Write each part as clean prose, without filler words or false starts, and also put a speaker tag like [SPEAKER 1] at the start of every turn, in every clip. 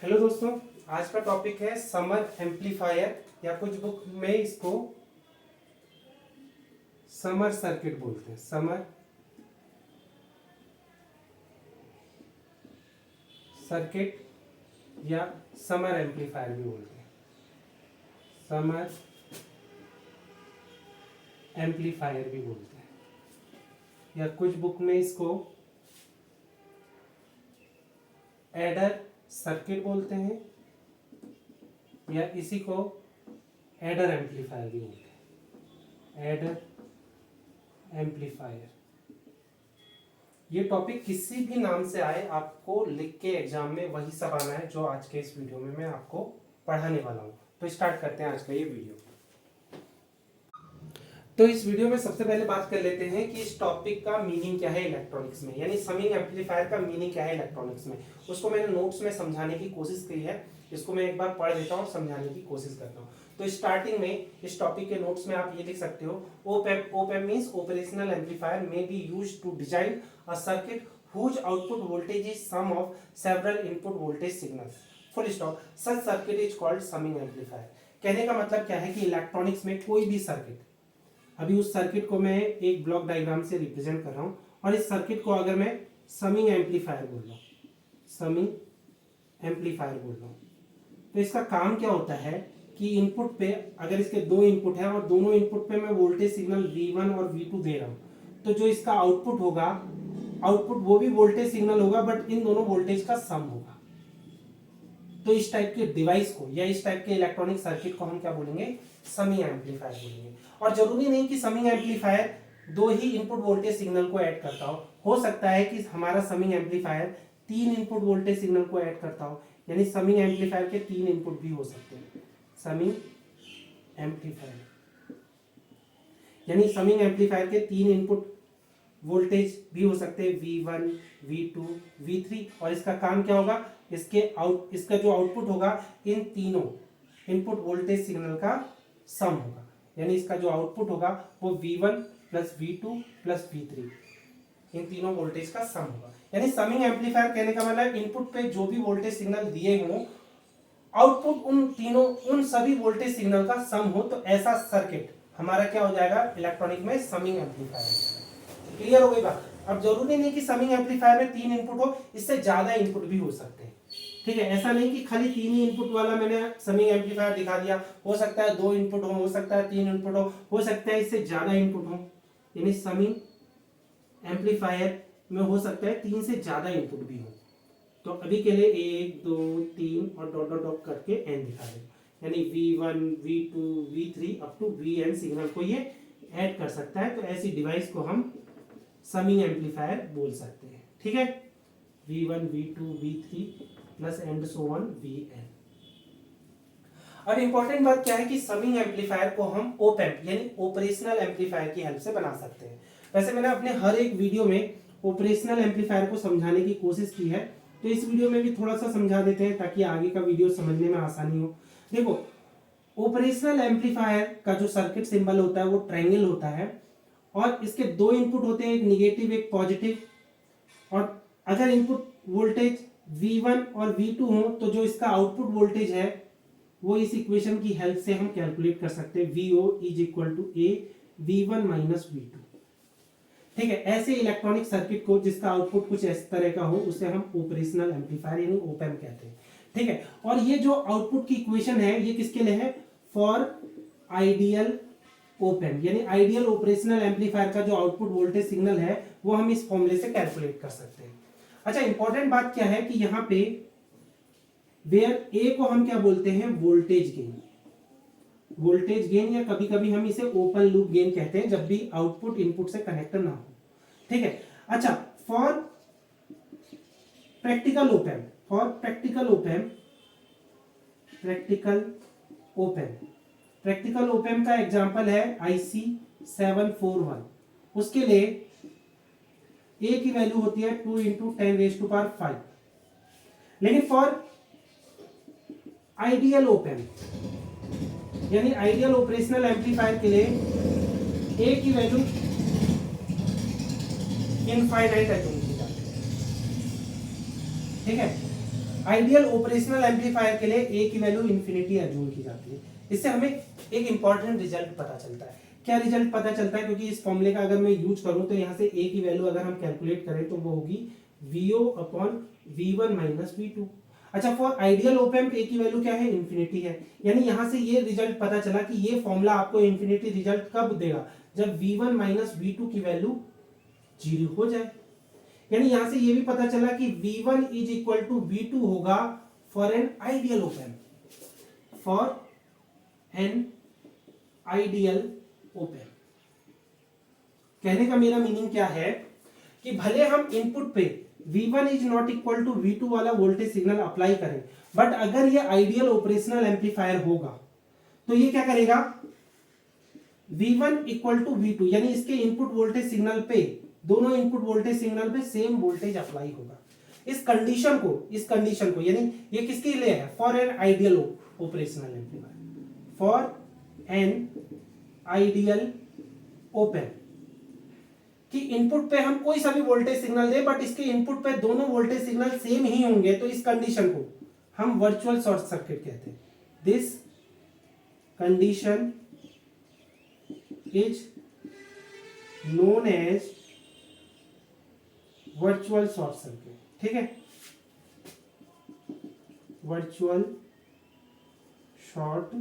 [SPEAKER 1] Hello दोस्तों, आज का टॉपिक है समर एम्पलीफायर या कुछ बुक में इसको समर सर्किट बोलते हैं। समर सर्किट या समर एम्पलीफायर भी बोलते हैं। समर एम्पलीफायर भी बोलते हैं या कुछ बुक में इसको एडर सर्किट बोलते हैं या इसी को एडर एम्पलीफायर भी बोलते हैं। एडर एम्पलीफायर, ये टॉपिक किसी भी नाम से आए आपको लिख के एग्जाम में वही सब आना है जो आज के इस वीडियो में मैं आपको पढ़ाने वाला हूँ। तो स्टार्ट करते हैं आज का ये वीडियो। तो इस वीडियो में सबसे पहले बात कर लेते हैं कि इस टॉपिक का मीनिंग क्या है इलेक्ट्रॉनिक्स में, यानी समिंग एम्पलीफायर का मीनिंग क्या है इलेक्ट्रॉनिक्स में। उसको मैंने नोट्स में समझाने की कोशिश की है, इसको मैं एक बार पढ़ देता हूँ और समझाने की कोशिश करता हूँ। तो स्टार्टिंग में इस टॉपिक के नोट्स में आप ये लिख सकते हो, OP-Amp means operational amplifier may be used to design a circuit whose output voltage is sum of several input voltage signals. Full stop. Such circuit is called summing amplifier. कहने का मतलब क्या है कि इलेक्ट्रॉनिक्स में कोई भी सर्किट, अभी उस सर्किट को मैं एक ब्लॉक डायग्राम से रिप्रेजेंट कर रहा हूं और इस सर्किट को अगर मैं समिंग एम्पलीफायर बोल रहा हूं, समिंग एम्पलीफायर बोल रहा हूं, तो इसका काम क्या होता है कि इनपुट पे अगर इसके दो इनपुट है और दोनों इनपुट पे मैं वोल्टेज सिग्नल V1 और V2 दे रहा हूं, तो जो इसका आउटपुट होगा, आउटपुट वो भी वोल्टेज सिग्नल होगा बट इन दोनों वोल्टेज का सम होगा। तो इस टाइप के डिवाइस को या इस टाइप के इलेक्ट्रॉनिक सर्किट को हम क्या बोलेंगे, समिंग एम्पलीफायर बोलेंगे। और जरूरी नहीं कि समिंग एम्पलीफायर दो ही इनपुट वोल्टेज सिग्नल को ऐड करता हो सकता है कि हमारा समिंग एम्पलीफायर तीन इनपुट वोल्टेज सिग्नल को ऐड करता हो, यानी समिंग एम्पलीफायर के तीन इनपुट भी हो सकते हैं। समिंग एम्पलीफायर यानी समिंग एम्पलीफायर के तीन इनपुट वोल्टेज भी हो सकते हैं, V1, V2, V3, और इसका काम क्या होगा, इसका जो आउटपुट होगा इन तीनों इनपुट वोल्टेज सिग्नल का सम होगा, यानी इसका जो आउटपुट होगा वो V1 plus V2 plus V3, इन तीनों वोल्टेज का सम होगा। यानी समिंग एम्पलीफायर कहने का मतलब इनपुट पे जो भी वोल्टेज सिग्नल दिए हों, आउटपुट उन सभी वोल्टेज सिग्नल का सम हो, तो ऐसा सर्किट हमारा क्या हो जाएगा इलेक्ट्रॉनिक में, समिंग एम्पलीफायर। क्लियर हो गई बात। अब जरूरी नहीं कि समिंग एम्पलीफायर में तीन इनपुट हो, इससे ज्यादा इनपुट भी हो सकते हैं। ठीक है, ऐसा नहीं कि खाली तीन ही इनपुट वाला मैंने समिंग एम्पलीफायर दिखा दिया, हो सकता है दो इनपुट हो सकता है तीन इनपुट हो सकता है इससे ज्यादा इनपुट हो, यानी समिंग एम्पलीफायर में हो सकता है तीन से ज्यादा इनपुट भी हो। तो अभी के लिए 1 2 3 और डॉट डॉट डॉट करके n दिखा दे, यानी V1 V2 V3 up to Vn signal को ये ऐड कर सकता है। तो ऐसी डिवाइस को हम समिंग एम्पलीफायर बोल सकते हैं। ठीक है, V1 V2 V3 plus and so on Vn। अब इंपॉर्टेंट बात क्या है कि समिंग एम्पलीफायर को हम OP-Amp यानी ऑपरेशनल एम्पलीफायर की हेल्प से बना सकते हैं। वैसे मैंने अपने हर एक वीडियो में ऑपरेशनल एम्पलीफायर को समझाने की कोशिश की है, तो इस वीडियो में भी थोड़ा सा समझा देते हैं ताकि आगे का वीडियो समझने में आसानी हो। देखो, ऑपरेशनल एम्पलीफायर का जो सर्किट सिंबल होता है वो ट्रायंगल होता है और इसके दो इनपुट होते हैं, एक निगेटिव एक पॉजिटिव, और अगर इनपुट वोल्टेज V1 और V2 हो तो जो इसका आउटपुट वोल्टेज है वो इस इक्वेशन की हेल्प से हम कैलकुलेट कर सकते हैं, VO is equal to A V1 minus V2। ठीक है, ऐसे इलेक्ट्रॉनिक सर्किट को जिसका आउटपुट कुछ इस तरह का हो उसे हम ऑपरेशनल एम्पलीफायर यानी OP-Amp कहते हैं। ठीक है, और ये जो आउटपुट की इक्वेशन है ये किसके लिए है, फॉर आइडियल OP-Amp, यानी आइडियल ऑपरेशनल एम्पलीफायर का जो आउटपुट वोल्टेज सिग्नल है वो हम इस फॉर्मूले से कैलकुलेट कर सकते हैं। अच्छा, इंपॉर्टेंट बात क्या है कि यहाँ पे वेयर A को हम क्या बोलते हैं, वोल्टेज गेन। वोल्टेज गेन या कभी कभी हम इसे ओपन लूप गेन कहते हैं जब भी आउटपुट इनपुट से कनेक्ट ना हो। ठीक है, अच्छा, for practical OP-Amp, for practical OP-Amp, practical OP-Amp का एग्जांपल है IC 741। उसके लिए A की वैल्यू होती है 2 × 10⁵, लेकिन फॉर आइडियल OP-Amp यानी आइडियल ऑपरेशनल एम्पलीफायर के लिए A की वैल्यू इनफाइनाइट अज्यूम की जाती है। ठीक है, आइडियल ऑपरेशनल एम्पलीफायर के लिए ए की वैल्यू इन्फिनिटी अज्यूम की जाती है। इससे हमें एक इंपॉर्टेंट रिजल्ट पता चलता है। क्या रिजल्ट पता चलता है? क्योंकि इस फॉर्मूले का अगर मैं यूज करूं तो यहाँ से ए की वैल्यू अगर हम कैलकुलेट करें तो वो होगी VO upon V1 minus V2. अच्छा, फॉर आइडियल ऑप एम्प ए की वैल्यू क्या है? इन्फिनिटी है। यानी यहाँ से ये रिजल्ट पता चला कि ये फॉर्मूला आपको इन्फिनिटी रिजल्ट कब देगा? जब v1 माइनस वी2 की वैल्यू 0 हो जाए। यानी यहां से ये भी पता चला कि v1 is equal to v2 होगा for an ideal op amp, for an ideal op amp. कहने का मेरा मीनिंग क्या है कि भले हम इनपुट पे v1 is not equal to v2 वाला वोल्टेज सिग्नल अप्लाई करें, बट अगर ये आइडियल ऑपरेशनल एम्पलीफायर होगा तो ये क्या करेगा? v1 इक्वल टू v2 यानी इसके इनपुट वोल्टेज सिग्नल पे, दोनों इनपुट वोल्टेज सिग्नल पे सेम वोल्टेज अप्लाई होगा। इस कंडीशन को यानी ये किसके लिए है? For an ideal operational amplifier, for an ideal op amp, कि इनपुट पे हम कोई सा भी वोल्टेज सिग्नल दे बट इसके इनपुट पे दोनों वोल्टेज सिग्नल सेम ही होंगे, तो इस कंडीशन को हम वर्चुअल शॉर्ट सर्किट कहते हैं। This condition is known as virtual short circuit. ठीक है, वर्चुअल शॉर्ट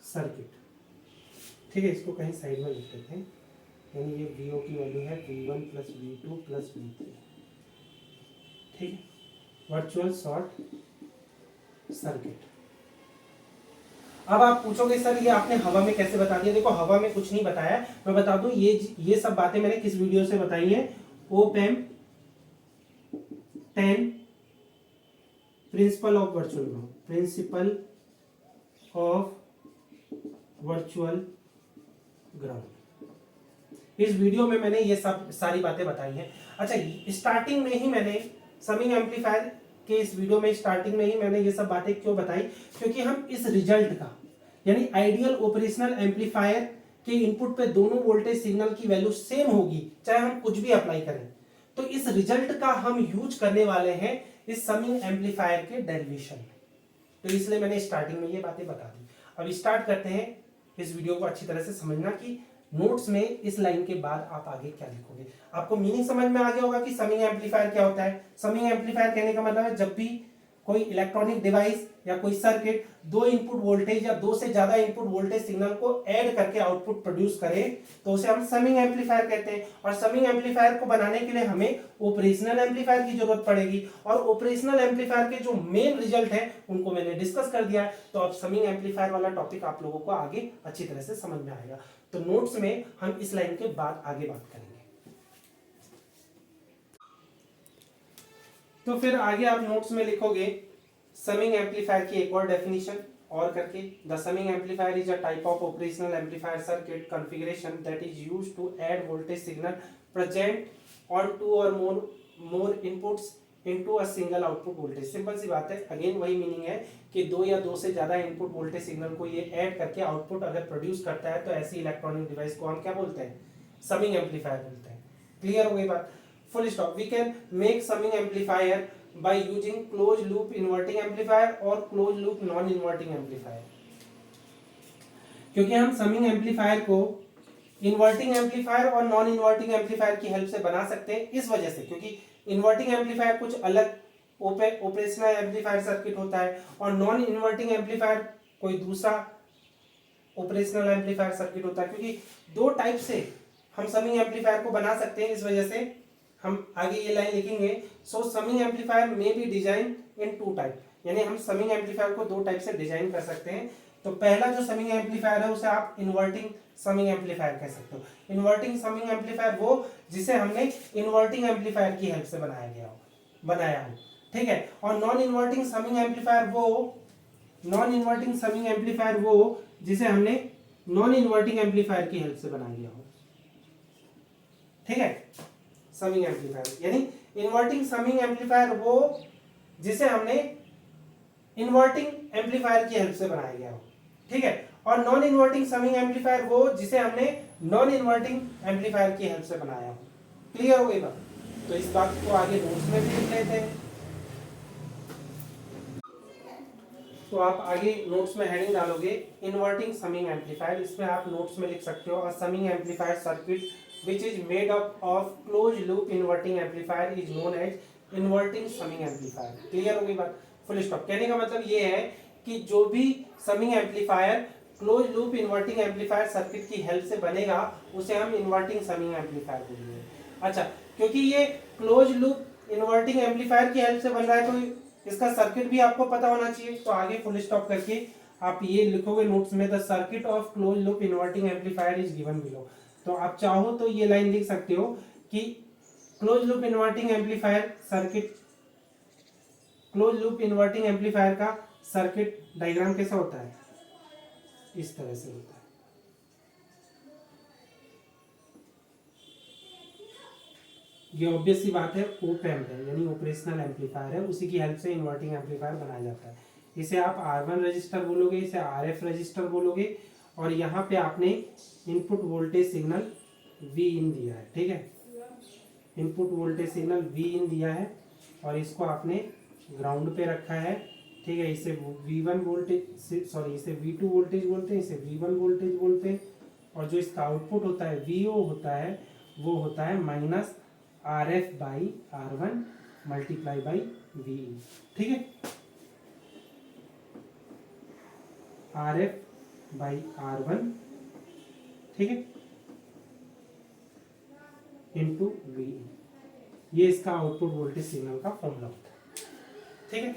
[SPEAKER 1] सर्किट। ठीक है, इसको कहीं साइड में लिख देते हैं। यानी ये वीओ की वैल्यू है v1 plus v2 plus v3। ठीक है, वर्चुअल शॉर्ट सर्किट। अब आप पूछोगे सर ये आपने हवा में कैसे बता दिया? देखो, हवा में कुछ नहीं बताया, मैं बता दूं ये सब बातें मैंने किस वीडियो से बताई हैं? Op amp 10 principal of virtual ground, principle of virtual ground. इस वीडियो में मैंने ये सब सारी बातें बताई हैं। अच्छा, स्टार्टिंग में ही मैंने समिंग एम्पलीफायर के इस वीडियो में स्टार्टिंग में ही मैंने ये सब बातें क्यों बताई? क्योंकि हम इस रिजल्ट का यानी आइडियल ऑपरेशनल एम्पलीफायर के इनपुट पे दोनों वोल्टेज सिग्नल की वैल्यू सेम होगी चाहे हम कुछ भी अप्लाई करें, तो इस रिजल्ट का हम यूज करने वाले हैं इस समिंग एम्पलीफायर के डेरिवेशन में। तो इसलिए मैंने स्टार्टिंग में ये बातें बता दी। अब स्टार्ट करते हैं इस वीडियो को अच्छी तरह से समझना कि नोट्स में इस लाइन के बाद आप आगे क्या लिखोगे। आपको मीनिंग समझ में आ गया होगा कि समिंग एम्पलीफायर क्या होता है। समिंग एम्पलीफायर कहने का मतलब है जब भी कोई इलेक्ट्रॉनिक डिवाइस या कोई सर्किट दो इनपुट वोल्टेज या दो से ज्यादा इनपुट वोल्टेज सिग्नल को ऐड करके आउटपुट प्रोड्यूस करे तो उसे हम समिंग एम्पलीफायर कहते हैं। और समिंग एम्पलीफायर को बनाने के लिए हमें ऑपरेशनल एम्पलीफायर की जरूरत पड़ेगी, और ऑपरेशनल एम्पलीफायर के जो मेन रिजल्ट है उनको मैंने डिस्कस कर दिया है। तो अब समिंग एम्पलीफायर वाला टॉपिक आप लोगों को आगे अच्छी तरह से समझ में आएगा। तो नोट्स में हम इस लाइन के बाद आगे बात करेंगे। तो फिर आगे आप नोट्स में लिखोगे समिंग एम्पलीफायर की एक और डेफिनेशन और करके, the summing amplifier is a type of operational amplifier circuit configuration that is used to add voltage signal present on two और more inputs into a single output voltage. Simple सी बात है, again वही meaning है कि दो या दो से ज्यादा इनपुट वोल्टेज सिग्नल को ये ऐड करके आउटपुट अगर प्रोड्यूस करता है तो ऐसी इलेक्ट्रॉनिक डिवाइस को हम क्या बोलते हैं? समिंग एम्पलीफायर बोलते हैं। क्लियर हो गई बात? Full stop. We can make summing amplifier by using closed loop inverting amplifier और closed loop non inverting amplifier। क्योंकि हम समिंग एम्पलीफायर को इन्वर्टिंग एम्पलीफायर और नॉन इन्वर्टिंग एम्पलीफायर की हेल्प से बना सकते हैं इस वजह से, क्योंकि इन्वर्टिंग एम्पलीफायर कुछ अलग ऑपरेशनल एम्पलीफायर सर्किट होता है और नॉन इन्वर्टिंग एम्पलीफायर कोई दूसरा ऑपरेशनल एम्पलीफायर सर्किट होता है। क्योंकि दो टाइप से हम समिंग एम्पलीफायर को बना सकते हैं, इस वजह से हम आगे ये लाइन लिखेंगे। So summing amplifier may be design in two type, यानी हम समिंग एम्पलीफायर को दो टाइप से डिजाइन कर सकते हैं। तो पहला जो समिंग एम्पलीफायर है उसे आप इन्वर्टिंग समिंग एम्पलीफायर कह सकते हो। इन्वर्टिंग समिंग एम्पलीफायर वो जिसे हमने इन्वर्टिंग एम्पलीफायर की हेल्प से बनाया हो, ठीक है। और नॉन इन्वर्टिंग समिंग एम्पलीफायर वो जिसे हमने नॉन इन्वर्टिंग एम्पलीफायर की हेल्प से बनाया गया हो, ठीक है। समिंग एम्पलीफायर यानी इन्वर्टिंग समिंग एम्पलीफायर वो जिसे हमने इन्वर्टिंग एम्पलीफायर की हेल्प से बनाया गया हो, ठीक है। और नॉन इन्वर्टिंग समिंग एम्पलीफायर वो जिसे हमने नॉन इन्वर्टिंग एम्पलीफायर की हेल्प से बनाया हो। क्लियर हो गई बात? तो इस बात को आगे नोट्स में भी लिख लेते हैं। तो आप आगे नोट्स में हेडिंग डालोगे इन्वर्टिंग समिंग एम्पलीफायर, इसमें आप नोट्स में लिख सकते हो a summing amplifier circuit which is made up of closed loop inverting amplifier is known as inverting summing amplifier। Clear हो गई बात, फुल स्टॉप। कहने का मतलब ये है कि जो भी summing amplifier close loop inverting amplifier circuit की हेल्प से बनेगा उसे हम इन्वर्टिंग समिंग एम्पलीफायर बोलेंगे। अच्छा, क्योंकि ये क्लोज लूप इन्वर्टिंग एम्पलीफायर की हेल्प से बन रहा है तो इसका सर्किट भी आपको पता होना चाहिए। तो आगे फुल स्टॉप करके आप ये लिखोगे नोट्स में, the circuit of close loop inverting amplifier is given below. तो आप चाहो तो ये लाइन लिख सकते हो कि close loop inverting amplifier circuit, close loop inverting amplifier का सर्किट डायग्राम कैसा होता है, इस तरह से होता है। ये ऑब्वियस सी बात है, ओप एम्प है यानी ऑपरेशनल एम्पलीफायर है, उसी की हेल्प से इन्वर्टिंग एम्पलीफायर बनाया जाता है। इसे आप R1 रजिस्टर बोलोगे, इसे RF रजिस्टर बोलोगे, और यहाँ पे आपने इनपुट वोल्टेज सिग्नल Vin दिया है, ठीक है, इनपुट वोल्टेज सिग्नल Vin दिया है और इसको आपने ग्राउंड पे रखा है, ठीक है। इसे V1 वोल्टेज, सॉरी इसे V2 वोल्टेज बोलते हैं, इसे V1 वोल्टेज बोलते हैं, और जो इसका आउटपुट होता है VO होता है, वो होता है minus RF by R1 multiply by Vin, ठीक है, RF बाई R1, ठीक है, इंटू Vin। ये इसका आउटपुट वोल्टेज सिग्नल का फॉर्मूला होता है, ठीक है।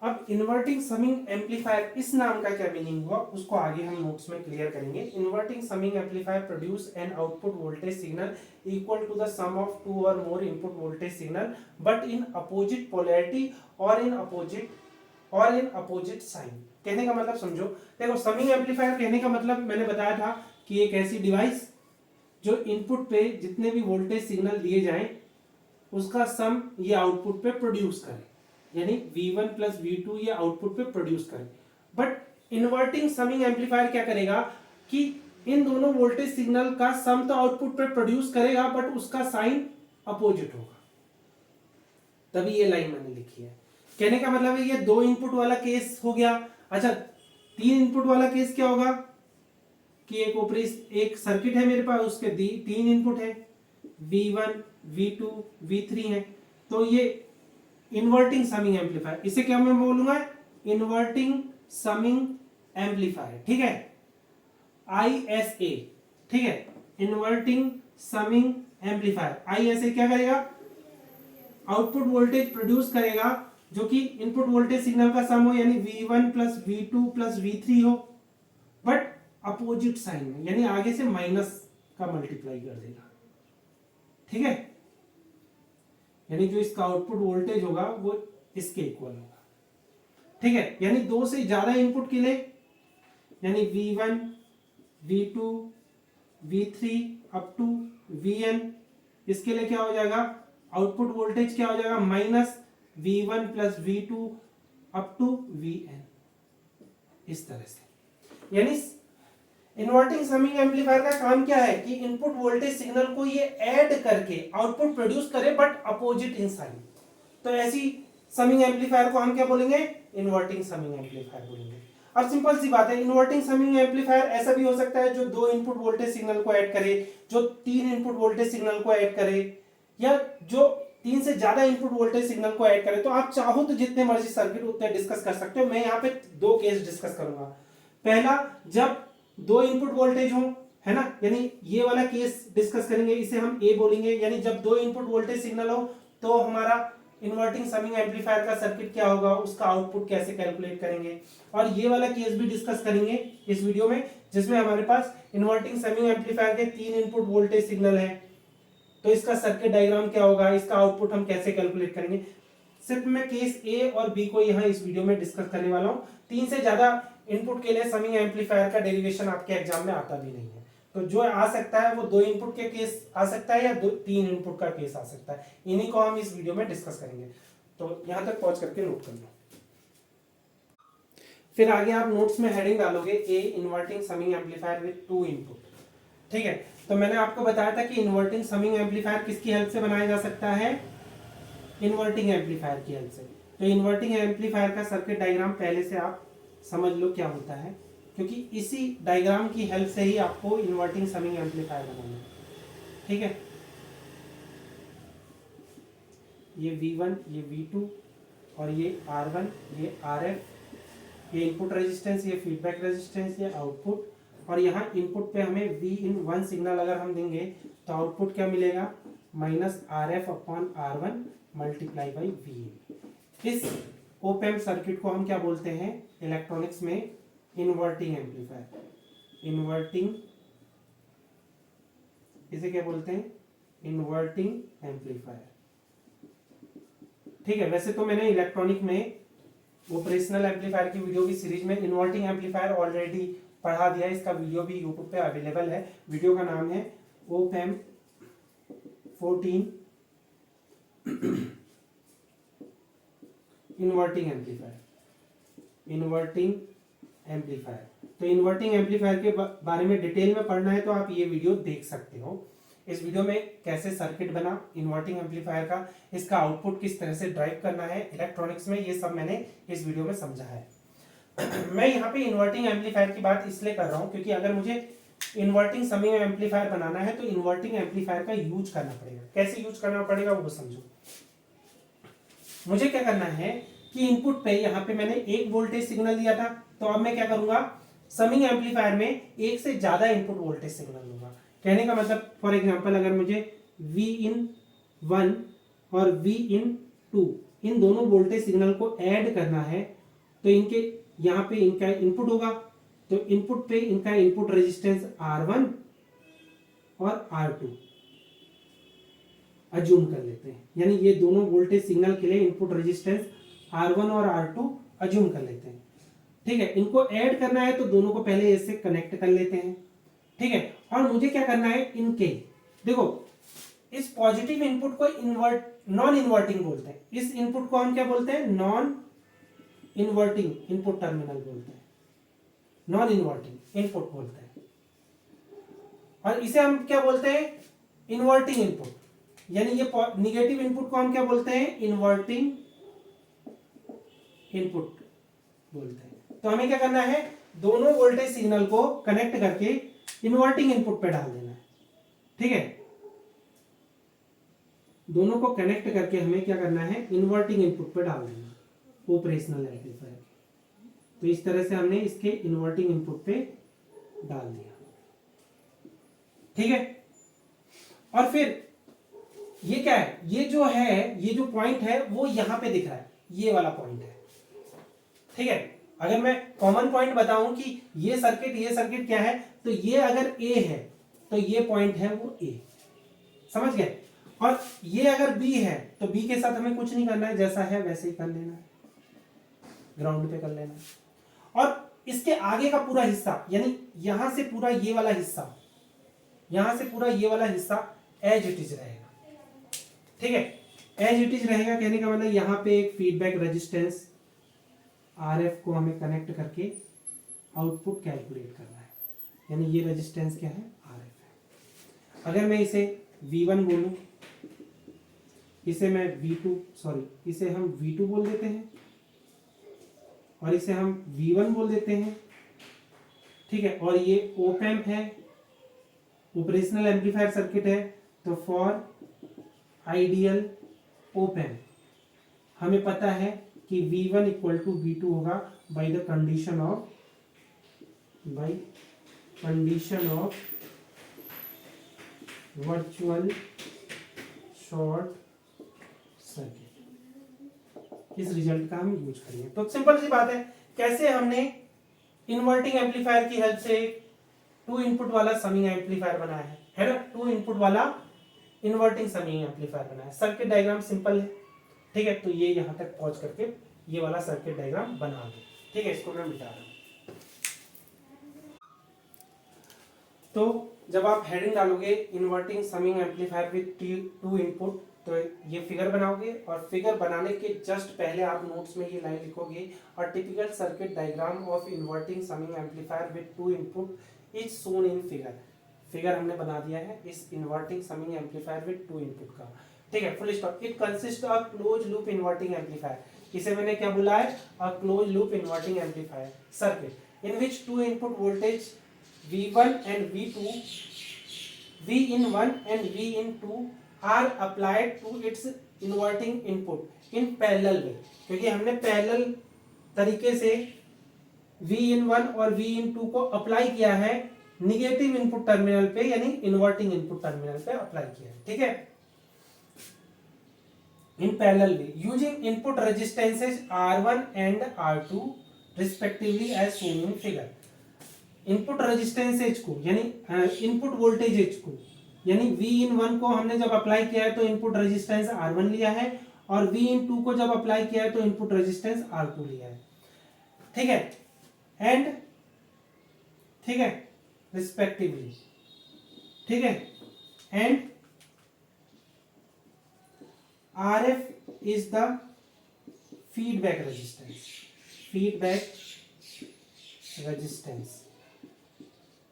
[SPEAKER 1] अब इन्वर्टिंग समिंग एम्पलीफायर इस नाम का क्या मीनिंग हुआ उसको आगे हम नोट्स में क्लियर करेंगे। Inverting summing amplifier produce an output voltage signal equal to the sum of two और more input voltage signal but in opposite polarity और इन अपोजिट साइन। कहने का मतलब समझो, देखो समिंग एम्पलीफायर कहने का मतलब मैंने बताया था कि एक ऐसी डिवाइस जो इनपुट पे जितने भी वोल्टेज सिग्नल दिए जाएं उसका सम ये आउटपुट पे प्रोड्यूस करे, यानी V1 प्लस V2 ये आउटपुट पे प्रोड्यूस करे। बट इन्वर्टिंग समिंग एम्पलीफायर क्या करेगा कि इन दोनों वोल्टेज सिग्नल का सम तो आउटपुट पे प्रोड्यूस करेगा बट उसका साइन अपोजिट होगा, तभी ये लाइन मैंने लिखी है। कहने का मतलब है ये दो इनपुट वाला केस हो गया। अच्छा, तीन इनपुट वाला केस क्या होगा कि एक सर्किट है मेरे पास, उसके तीन इनपुट है V1 V2 V3 है, तो ये इन्वर्टिंग समिंग एम्पलीफायर, इसे क्या मैं बोलूंगा, इन्वर्टिंग समिंग एम्पलीफायर, ठीक है, ISA, ठीक है, इन्वर्टिंग समिंग एम्पलीफायर। ISA क्या करेगा, आउटपुट वोल्टेज प्रोड्यूस करेगा जो कि इनपुट वोल्टेज सिग्नल का सम हो, यानी V1 plus V2 plus V3 हो, बट अपोजिट साइन में, यानी आगे से माइनस का मल्टीप्लाई कर देगा, ठीक है, यानी जो इसका आउटपुट वोल्टेज होगा वो इसके इक्वल होगा, ठीक है। यानी दो से ज्यादा इनपुट के लिए, यानी V1 V2 V3 up to Vn, इसके लिए क्या हो जाएगा, आउटपुट वोल्टेज क्या हो जाएगा, minus V1 plus V2 up to Vn, इस तरह से। यानी इन्वर्टिंग समिंग एम्पलीफायर का काम क्या है कि इनपुट वोल्टेज सिग्नल को ये ऐड करके आउटपुट प्रोड्यूस करे बट अपोजिट इन साइन। तो ऐसी समिंग एम्पलीफायर को हम क्या बोलेंगे, इन्वर्टिंग समिंग एम्पलीफायर बोलेंगे। अब सिंपल सी बात है, इन्वर्टिंग समिंग एम्पलीफायर ऐसा भी हो सकता है जो दो इनपुट वोल्टेज सिग्नल को ऐड करे, जो तीन इनपुट वोल्टेज सिग्नल को ऐड करे, या जो तीन से ज्यादा इनपुट वोल्टेज सिग्नल को ऐड करे। तो आप चाहो तो जितने मर्जी सर्किट उतने डिस्कस कर सकते हो। मैं यहाँ पे दो केस डिस्कस करूंगा। पहला, जब दो इनपुट वोल्टेज हो, है ना, यानी ये वाला केस डिस्कस करेंगे, इसे हम ए बोलेंगे, यानी जब दो इनपुट वोल्टेज सिग्नल हो तो हमारा इन्वर्टिंग समिंग एम्पलीफायर का सर्किट क्या होगा, उसका आउटपुट कैसे कैलकुलेट करेंगे। और ये वाला केस भी डिस्कस करेंगे इस वीडियो में, जिसमें हमारे पास इन्वर्टिंग समिंग एम्पलीफायर के तीन इनपुट वोल्टेज सिग्नल है, तो इसका सर्किट डायग्राम क्या होगा, इसका आउटपुट हम कैसे कैलकुलेट करेंगे। सिर्फ मैं केस ए और बी को यहाँ इस वीडियो में डिस्कस करने वाला हूँ। तीन से ज्यादा इनपुट के लिए समिंग एम्पलीफायर का डेरिवेशन आपके एग्जाम में आता भी नहीं है, तो जो आ सकता है वो दो इनपुट के केस आ सकता है या तीन इनपुट का केस आ सकता है। इन्हीं को हम इस वीडियो में डिस्कस करेंगे, तो यहां तक पहुंच करके नोट कर लो। फिर आगे आप नोट्स में हेडिंग डालोगे a inverting summing amplifier with two input, ठीक है। तो मैंने आपको बताया था कि इन्वर्टिंग समिंग एम्पलीफायर किसकी हेल्प से बनाया जा सकता है, इन्वर्टिंग एम्पलीफायर की हेल्प से। तो इन्वर्टिंग एम्पलीफायर का सर्किट डायग्राम पहले से आप समझ लो क्या होता है, क्योंकि इसी डायग्राम की हेल्प से ही आपको इन्वर्टिंग समिंग एम्पलीफायर बनाना है। ठीक है, ये V1, ये V2 और ये R1, ये RF, ये इनपुट रेजिस्टेंस, ये फीडबैक रेजिस्टेंस, ये आउटपुट, और यहाँ इनपुट पे हमें Vin1 सिग्नल अगर हम देंगे तो आउटपुट क्या मिलेगा, -RF/R1 मल्टीप्लाई बाई Vin। इस ओप एम्प सर्किट को हम क्या बोलते हैं इलेक्ट्रॉनिक्स में, इन्वर्टिंग एम्पलीफायर। इन्वर्टिंग, इसे क्या बोलते हैं, इन्वर्टिंग एम्पलीफायर। ठीक है, वैसे तो मैंने इलेक्ट्रॉनिक में ऑपरेशनल एम्पलीफायर की वीडियो की सीरीज में इन्वर्टिंग एम्पलीफायर ऑलरेडी पढ़ा दिया है, इसका वीडियो भी यूट्यूब पे अवेलेबल है। वीडियो का नाम है op amp 14 inverting amplifier. Inverting amplifier, तो इन्वर्टिंग एम्पलीफायर के बारे में डिटेल में पढ़ना है तो आप ये वीडियो देख सकते हो। इस वीडियो में कैसे सर्किट बना इन्वर्टिंग एम्पलीफायर का, इसका आउटपुट किस तरह से ड्राइव करना है इलेक्ट्रॉनिक्स में, ये सब मैंने इस वीडियो में समझा है। मैं यहाँ पे इन्वर्टिंग एम्पलीफायर की बात इसलिए कर रहा हूँ क्योंकि अगर मुझे इन्वर्टिंग समिंग एम्पलीफायर बनाना है तो इन्वर्टिंग एम्पलीफायर का यूज करना पड़ेगा। कैसे यूज करना पड़ेगा वो समझो। मुझे क्या करना है कि इनपुट पे यहाँ पे मैंने एक वोल्टेज सिग्नल दिया था, तो अब मैं क्या करूंगा, समिंग एम्पलीफायर में एक से ज्यादा इनपुट वोल्टेज सिग्नल दूंगा। कहने का मतलब फॉर एग्जांपल अगर मुझे Vin1 और Vin2 इन दोनों वोल्टेज सिग्नल को ऐड करना है तो इनके यहाँ पे इनका इनपुट होगा, तो इनपुट पे इनका इनपुट रेजिस्टेंस R1 और R2 अज्यूम कर लेते हैं, यानी ये दोनों वोल्टेज सिग्नल के लिए इनपुट रेजिस्टेंस R1 और R2 अज्यूम कर लेते हैं। ठीक है, इनको ऐड करना है तो दोनों को पहले ऐसे कनेक्ट कर लेते हैं। ठीक है, और मुझे क्या करना है, इनके देखो इस पॉजिटिव इनपुट को नॉन इन्वर्टिंग बोलते हैं, इस इनपुट को हम क्या बोलते हैं, नॉन इन्वर्टिंग इनपुट टर्मिनल बोलते हैं, नॉन इन्वर्टिंग इनपुट बोलते हैं। और इसे हम क्या बोलते हैं, इन्वर्टिंग इनपुट, यानी ये निगेटिव इनपुट को हम क्या बोलते हैं, इन्वर्टिंग इनपुट बोलते हैं। तो हमें क्या करना है, दोनों वोल्टेज सिग्नल को कनेक्ट करके इन्वर्टिंग इनपुट पे डाल देना है। ठीक है, दोनों को कनेक्ट करके हमें क्या करना है, इन्वर्टिंग इनपुट पे डाल देना ऑपरेशनल एम्पलीफायर। तो इस तरह से हमने इसके इन्वर्टिंग इनपुट पे डाल दिया। ठीक है, और फिर ये क्या है, ये जो है, ये जो पॉइंट है वो यहां पे दिख रहा है, ये वाला पॉइंट है। ठीक है, अगर मैं कॉमन पॉइंट बताऊं कि ये सर्किट क्या है, तो ये अगर A है तो ये पॉइंट है वो A, समझ गए। और ये अगर B है तो B के साथ हमें कुछ नहीं करना है, जैसा है वैसे ही कर लेना है, ग्राउंड पे कर लेना है। और इसके आगे का पूरा हिस्सा, यानी यहां से पूरा ये वाला हिस्सा, यहां से पूरा ये वाला हिस्सा एज इट इज रहेगा। ठीक है, एज इट इज रहेगा कहने का मतलब यहां पे एक फीडबैक रेजिस्टेंस RF को हमें कनेक्ट करके आउटपुट कैलकुलेट करना है, यानी ये रेजिस्टेंस क्या है, RF है। अगर मैं इसे V1 बोलूं, इसे मैं V2 इसे हम V2 बोल देते हैं और इसे हम V1 बोल देते हैं। ठीक है, और ये ओप एम्प है, ऑपरेशनल एम्पलीफायर सर्किट है, तो फॉर आइडियल ओप एम्प हमें पता है कि V1 इक्वल टू V2 होगा by the condition of virtual short circuit. इस रिजल्ट का हम यूज करेंगे। तो सिंपल सी बात है, कैसे हमने इन्वर्टिंग एम्पलीफायर की हेल्प से 2 इनपुट वाला समिंग एम्पलीफायर बनाया है ना, 2 इनपुट वाला इन्वर्टिंग समिंग एम्पलीफायर बनाया है। सर्किट डायग्राम सिंपल है। ठीक है, तो ये यहां तक पहुंच करके ये वाला सर्किट डायग्राम बना दो। ठीक है, इसको मैं मिटा रहा हूं। तो जब आप हेडिंग डालोगे inverting summing amplifier with 2 input, तो ये फिगर बनाओगे और फिगर बनाने के जस्ट पहले आप नोट्स में ये लाइन लिखोगे, और typical circuit diagram of inverting summing amplifier with 2 input is shown in figure. Figure हमने बना दिया है इस inverting summing amplifier with 2 input का। ठीक है, full stop. It consist of close loop inverting amplifier, इसे मैंने क्या बोला है, a close loop inverting amplifier circuit in which two input voltage V1 and V2, V in 1 and V in 2 are applied to its inverting input in parallel way, क्योंकि हमने parallel तरीके से V in 1 और V in 2 को apply किया है negative input terminal पे, यानी इन्वर्टिंग इनपुट टर्मिनल पे अप्लाई किया है, ठीक है, in parallel way using input resistances R1 and R2 respectively as shown in figure। Input resistance को यानी इनपुट वोल्टेज को, यानी V in 1 को हमने जब अप्लाई किया है तो इनपुट रेजिस्टेंस R1 लिया है, और V in 2 को जब अप्लाई किया है तो इनपुट रेजिस्टेंस R2 लिया है, ठीक है, एंड ठीक है रिस्पेक्टिवली, ठीक है, and RF is the feedback resistance,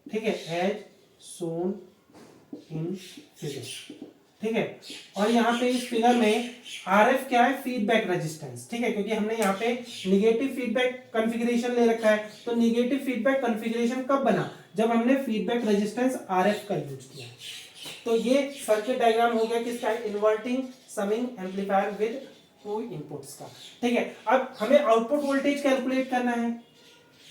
[SPEAKER 1] ठीक है, एज सोन इन फिगर, ठीक है। और यहाँ पे इस फिगर में RF क्या है, फीडबैक रेजिस्टेंस, ठीक है, क्योंकि हमने यहाँ पे निगेटिव फीडबैक कॉन्फ़िगरेशन ले रखा है, तो निगेटिव फीडबैक कॉन्फ़िगरेशन कब बना, जब हमने फीडबैक रेजिस्टेंस RF का यूज किया। तो ये सर्किट डायग्राम हो गया किसका, inverting summing amplifier with to inputs का, ठीक है। अब हमें आउटपुट वोल्टेज कैलकुलेट करना है,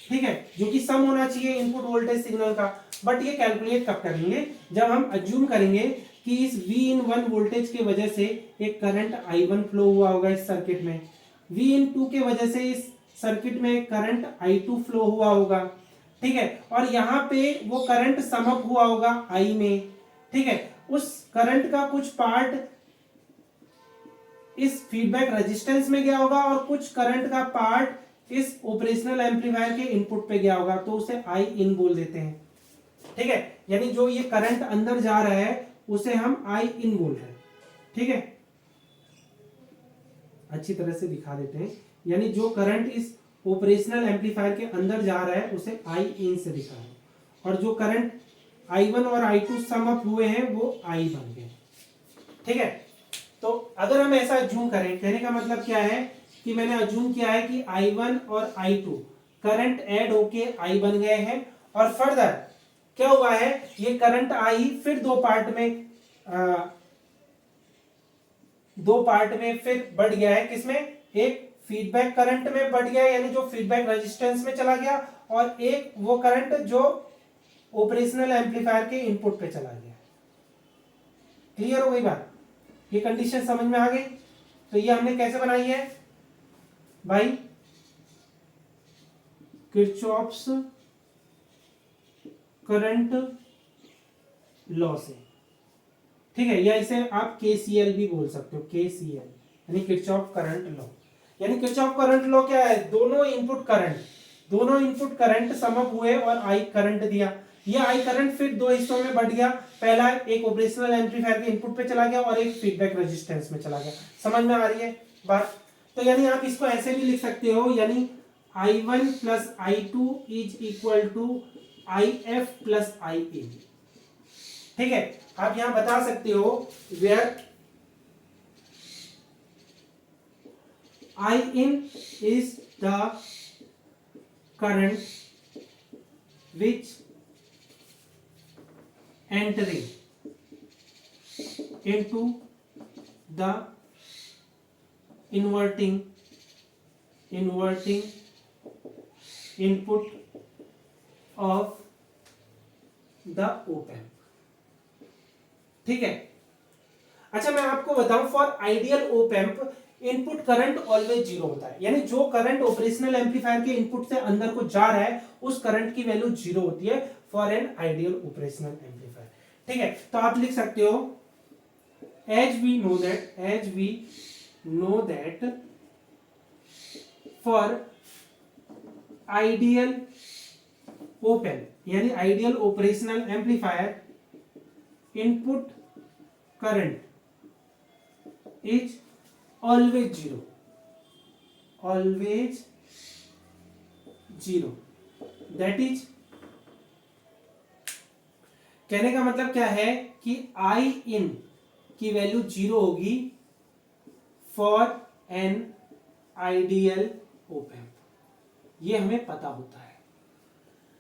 [SPEAKER 1] ठीक है, जो कि सम होना चाहिए इनपुट वोल्टेज सिग्नल का, बट ये कैलकुलेट कब करेंगे, जब हम अज्यूम करेंगे कि इस V in 1 वोल्टेज के वजह से एक करंट I1 फ्लो हुआ होगा इस सर्किट में, V in 2 के वजह से इस सर्किट में करंट I2 फ्लो हुआ होगा, ठीक है, और यहाँ पे वो करंट समअप हुआ होगा I में, ठीक है, उस करंट का कुछ पार्ट इस फीडबैक रेजिस्टेंस में गया होगा और कुछ करंट का पार्ट इस ऑपरेशनल एम्पलीफायर के इनपुट पे गया होगा, तो उसे आई इन बोल देते हैं, ठीक है, यानी जो ये करंट अंदर जा रहा है उसे हम आई इन बोल रहे हैं, ठीक है, अच्छी तरह से दिखा देते हैं, यानी जो करंट इस ऑपरेशनल एम्पलीफायर के अंदर जा रहा है उसे आई इन से दिखा है, और जो करंट I1 और I2 सम अप हुए हैं वो I बन गए, ठीक है। तो अगर हम ऐसा अज्यूम करें, कहने का मतलब क्या है कि मैंने अज्यूम किया है कि I1 और I2 करंट ऐड होके I बन गए हैं, और फर्दर क्या हुआ है, ये करंट I फिर दो पार्ट में फिर बढ़ गया है, किसमें, एक फीडबैक करंट में बढ़ गया, यानी जो फीडबैक रेजिस्टेंस में चला गया, और एक वो करंट जो ऑपरेशनल एम्पलीफायर के इनपुट पे चला गया। क्लियर हो गई बात, ये कंडीशन समझ में आ गई। तो ये हमने कैसे बनाई है भाई, किरचॉफ्स करंट लॉ से, ठीक है, या इसे आप KCL भी बोल सकते हो, KCL यानी किरचॉफ करंट लॉ। यानी किरचॉफ करंट लॉ क्या है, दोनों इनपुट करंट समअप हुए और आई करंट दिया, ये आई करंट फिर दो हिस्सों में बढ़ गया, पहला एक ऑपरेशनल एम्पलीफायर के इनपुट पे चला गया और एक फीडबैक रेजिस्टेंस में चला गया। समझ में आ रही है बात। तो यानी आप इसको ऐसे भी लिख सकते हो, यानी I1 plus I2 is equal to IF plus IN, ठीक है। आप यहां बता सकते हो where IN is the current which entering into the inverting input of the op amp, ठीक है। अच्छा मैं आपको बताऊं, for ideal op amp input current always zero होता है, यानी जो करंट ऑपरेशनल एम्पलीफायर के इनपुट से अंदर को जा रहा है उस करंट की वैल्यू जीरो होती है for an ideal operational amplifier, ठीक है। तो आप लिख सकते हो as we know that for ideal op amp यानी ideal operational amplifier input current is always zero, that is, कहने का मतलब क्या है कि आई इन की वैल्यू 0 होगी for an ideal op amp. ये हमें पता होता है।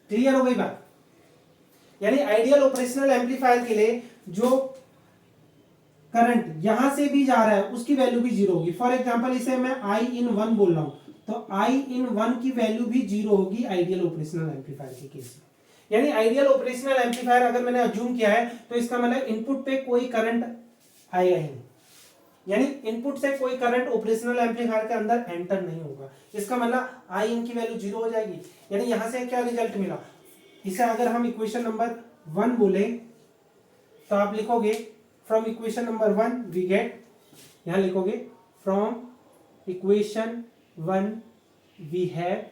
[SPEAKER 1] क्लियर हो गई बात? यानी आइडियल ऑपरेशनल एम्पलीफायर के लिए जो करंट यहां से भी जा रहा है उसकी वैल्यू भी 0 होगी। फॉर एग्जांपल इसे मैं आई इन 1 बोल रहा हूं तो आई इन 1 की वैल्यू भी 0 होगी आइडियल ऑपरेशनल एम्पलीफायर के केस में। यानी आइडियल ऑपरेशनल एम्पलीफायर अगर मैंने अज्यूम किया है तो इसका मतलब इनपुट पे कोई करंट आएगा ही नहीं, यानी इनपुट से कोई करंट ऑपरेशनल एम्पलीफायर के अंदर एंटर नहीं होगा। इसका मतलब आई इन की वैल्यू 0 हो जाएगी। यानी यहां से क्या रिजल्ट मिला, इसे अगर हम इक्वेशन नंबर 1 बोले तो आप लिखोगे from equation number 1 we get, यहां लिखोगे फ्रॉम इक्वेशन 1 वी हैव।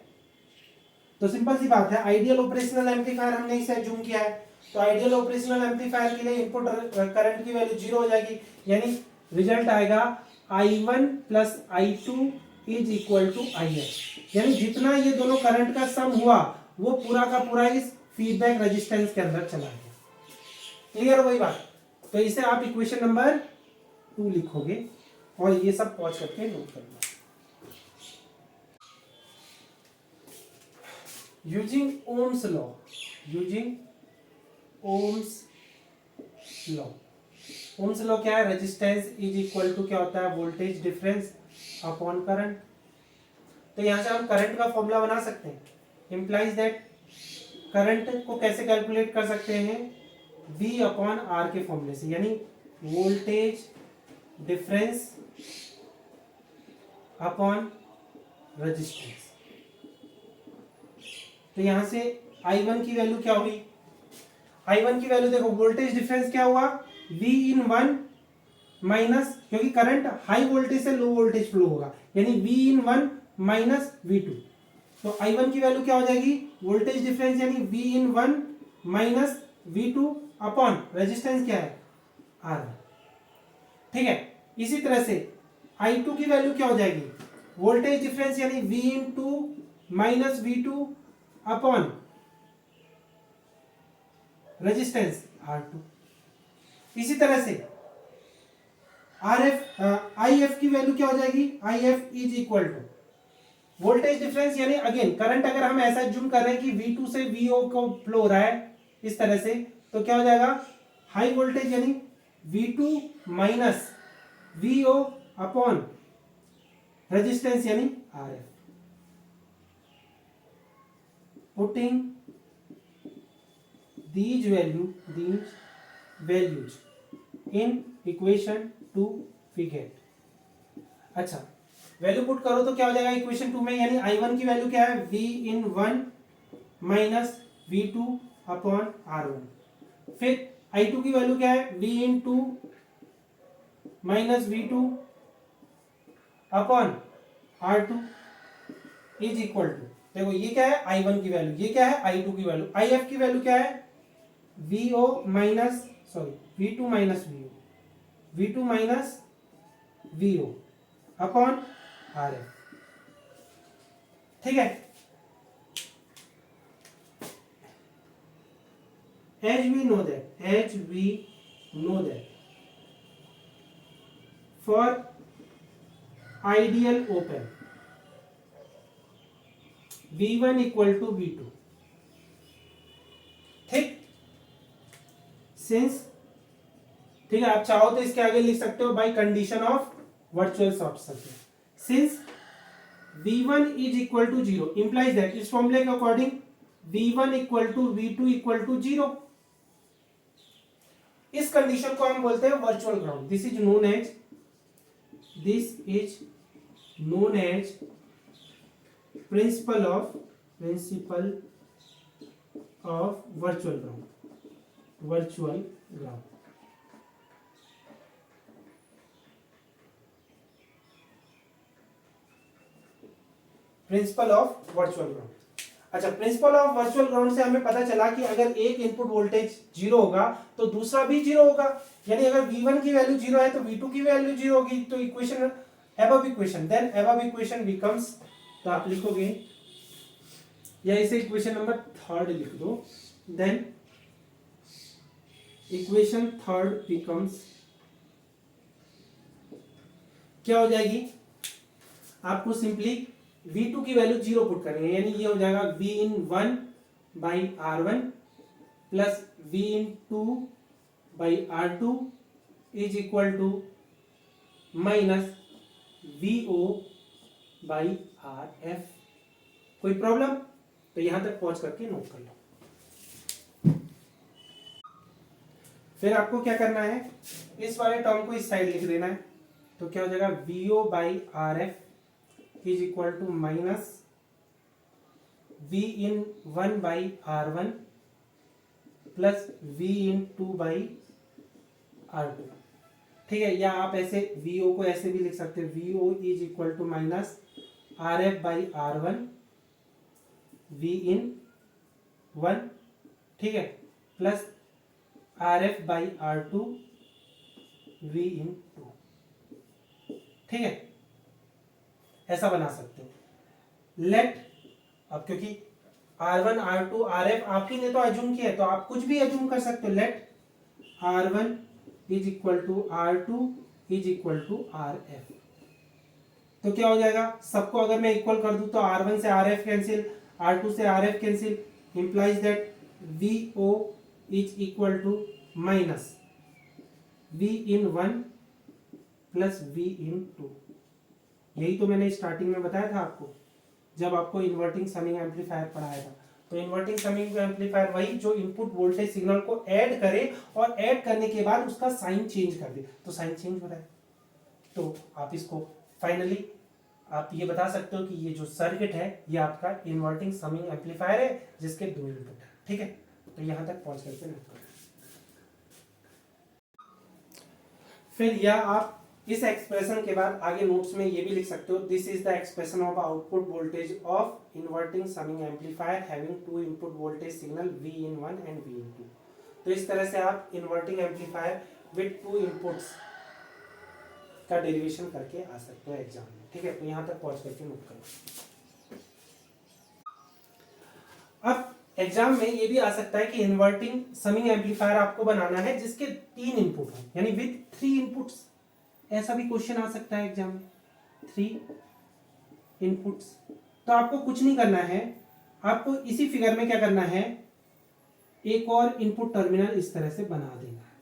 [SPEAKER 1] तो सिंपल सी बात है, आइडियल ऑपरेशनल एम्पलीफायर हमने इसे अज्यूम किया है तो आइडियल ऑपरेशनल एम्पलीफायर के लिए इनपुट करंट की वैल्यू 0 हो जाएगी। यानी रिजल्ट आएगा I1 plus I2 is equal to IF। यानी जितना ये दोनों करंट का सम हुआ वो पूरा का पूरा इस फीडबैक रेजिस्टेंस के अंदर चला गया। क्लियर हो गई बात? तो इसे आप इक्वेशन नंबर 2 लिखोगे और ये सब पॉज करके नोट करना। Using Ohm's law, using Ohm's law. Ohm's law क्या है? रेजिस्टेंस इज इक्वल टू क्या होता है? Voltage difference upon current. तो यहां से हम करंट का फॉर्मूला बना सकते हैं। इंप्लाइज दैट करंट को कैसे कैलकुलेट कर सकते हैं? V अपॉन आर के फॉर्मूले से, यानी वोल्टेज डिफरेंस अपॉन रेजिस्टेंस। तो यहां से I1 की वैल्यू क्या हुई? I1 की वैल्यू देखो, वोल्टेज डिफरेंस क्या हुआ? V इन 1 माइनस, क्योंकि करंट हाई वोल्टेज से लो वोल्टेज फ्लो होगा, यानी V इन 1 माइनस V2। तो I1 की वैल्यू क्या हो जाएगी? वोल्टेज डिफरेंस यानी V in 1 minus V2 upon resistance क्या है? R। ठीक है, इसी तरह से I2 की वैल्यू क्या हो जाएगी? वोल्टेज डिफरेंस यानी V in 2 minus V2 upon resistance R2। इसी तरह से IF की वैल्यू क्या हो जाएगी? IF is equal to voltage difference, यानी अगेन करंट अगर हम ऐसा जूम कर रहे हैं कि V2 से VO को फ्लो हो रहा है इस तरह से, तो क्या हो जाएगा? हाई वोल्टेज यानी V2 minus VO upon resistance यानी RF। Putting these values in equation 2 we get। अच्छा, वैल्यू पुट करो तो क्या हो जाएगा इक्वेशन 2 में? यानी I1 की वैल्यू क्या है? V in 1 minus V2 upon R1। फिर I2 की वैल्यू क्या है? V in 2 minus V2 upon R2 is equal to, देखो ये क्या है? I1 की वैल्यू, ये क्या है? I2 की वैल्यू। IF की वैल्यू क्या है? VO minus V2 minus VO, V2 minus VO upon RF। ठीक है, as we know that for ideal op amp V1 equal to V2। ठीक, सिंस, ठीक है, आप चाहो तो इसके आगे लिख सकते हो by condition of virtual short circuit. Since V1 is equal to 0 implies that, इस फॉर्मूले के according V1 equal to V2 equal to 0। इस कंडीशन को हम बोलते हैं virtual ground. This is known as principle of virtual ground. Principle of virtual ground. अच्छा, principle of virtual ground से हमें पता चला कि अगर एक इनपुट वोल्टेज 0 होगा तो दूसरा भी 0 होगा। यानी अगर V1 की वैल्यू 0 है तो V2 की वैल्यू 0 होगी। तो इक्वेशन above equation becomes, तो आप लिखोगे या इसे इक्वेशन नंबर 3 लिख दो, देन इक्वेशन 3 becomes क्या हो जाएगी, आपको सिंपली V2 की वैल्यू 0 पुट करनी है, यानी ये हो जाएगा V1/R1 plus V2/R2 is equal to minus VO/RF। कोई प्रॉब्लम? तो यहां तक पहुंच करके नोट कर लो। फिर आपको क्या करना है, इस वाले टर्म को इस साइड लिख देना है। तो क्या हो जाएगा, VO/RF is equal to minus V1/R1 plus V2/R2। ठीक है, या आप ऐसे VO को ऐसे भी लिख सकते हैं, VO is equal to minus RF/R1 V1, ठीक है, प्लस RF/R2 V2। ठीक है, ऐसा बना सकते हो। लेट, अब क्योंकि R1 R2 RF आप ही ने तो अज्यूम किया है, तो आप कुछ भी अज्यूम कर सकते हो। Let R1 is equal to R2 is equal to RF। तो क्या हो जाएगा, सबको अगर मैं इक्वल कर दूं तो R1 से RF कैंसिल, R2 से RF cancel, implies that VO is equal to minus V1 plus V2। यही तो मैंने स्टार्टिंग में बताया था आपको, जब आपको इन्वर्टिंग समिंग एम्पलीफायर पढ़ाया था। तो इन्वर्टिंग समिंग एम्पलीफायर वही जो इनपुट वोल्टेज सिग्नल को ऐड करे और ऐड करने के बाद उसका साइन चेंज कर दे। तो साइन चेंज हो रहा है, तो आप इसको फाइनली आप ये बता सकते हो कि ये जो सर्किट है ये आपका इन्वर्टिंग समिंग एम्पलीफायर है जिसके 2 इनपुट है। ठीक है, तो यहां तक पहुंच करके नोट करें। फिर या आप इस एक्सप्रेशन के बाद आगे नोट्स में ये भी लिख सकते हो, this is the expression of output voltage of inverting summing amplifier having 2 input voltage signal Vin1 and Vin2। तो इस तरह से आप इन्वर्टिंग एम्पलीफायर विद 2 इनपुट्स का डेरिवेशन करके आ सकते हो एग्जाम में। ठीक है, तो यहां तक पहुंच करके नोट करो। अब एग्जाम में ये भी आ सकता है कि इन्वर्टिंग समिंग एम्पलीफायर आपको बनाना है जिसके 3 इनपुट हो, यानी विद 3 इनपुट्स। ऐसा भी क्वेश्चन आ सकता है एग्जाम में, 3 इनपुट्स। तो आपको कुछ नहीं करना है, आपको इसी फिगर में क्या करना है, एक और इनपुट टर्मिनल इस तरह से बना देना है,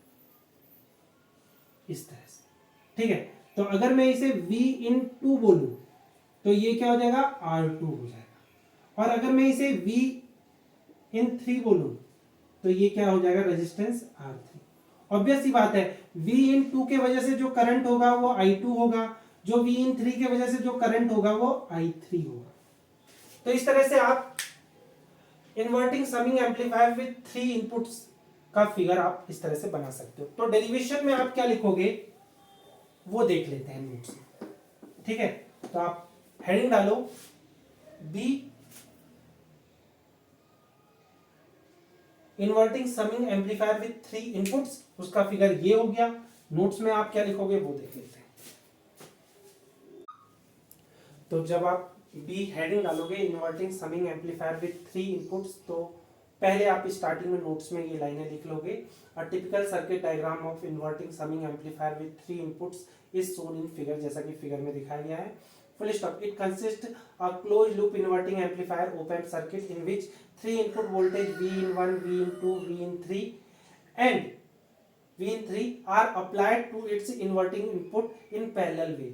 [SPEAKER 1] इस तरह से। ठीक है, तो अगर मैं इसे Vin2 बोलूं तो ये क्या हो जाएगा, R2 हो जाएगा। और अगर मैं इसे Vin3 बोलूं तो ये क्या हो जाएगा, रेजिस्टेंस R3। ऑब्वियस सी बात है, Vin2 के वजह से जो करंट होगा वो I2 होगा, जो Vin3 के वजह से जो करंट होगा वो I3 होगा। तो इस तरह से आप inverting summing amplifier with 3 inputs का फिगर आप इस तरह से बना सकते हो। तो डेरिवेशन में आप क्या लिखोगे वो देख लेते हैं नोट्स में। ठीक है, तो आप हेडिंग डालो B inverting summing amplifier with 3 inputs, उसका फिगर ये हो गया। नोट्स में आप क्या लिखोगे वो देख लेते हैं। तो जब आप बी हेडिंग डालोगे inverting summing amplifier with 3 inputs, तो पहले आप स्टार्टिंग में नोट्स में ये लाइनें लिख लोगे, a typical circuit diagram of inverting summing amplifier with 3 inputs is shown in figure, जैसा कि फिगर में दिखाया गया है। Full stop. It consist a close loop inverting amplifier open circuit in which 3 input voltage Vin1, Vin2, Vin3 and Vin3 are applied to its inverting input in parallel way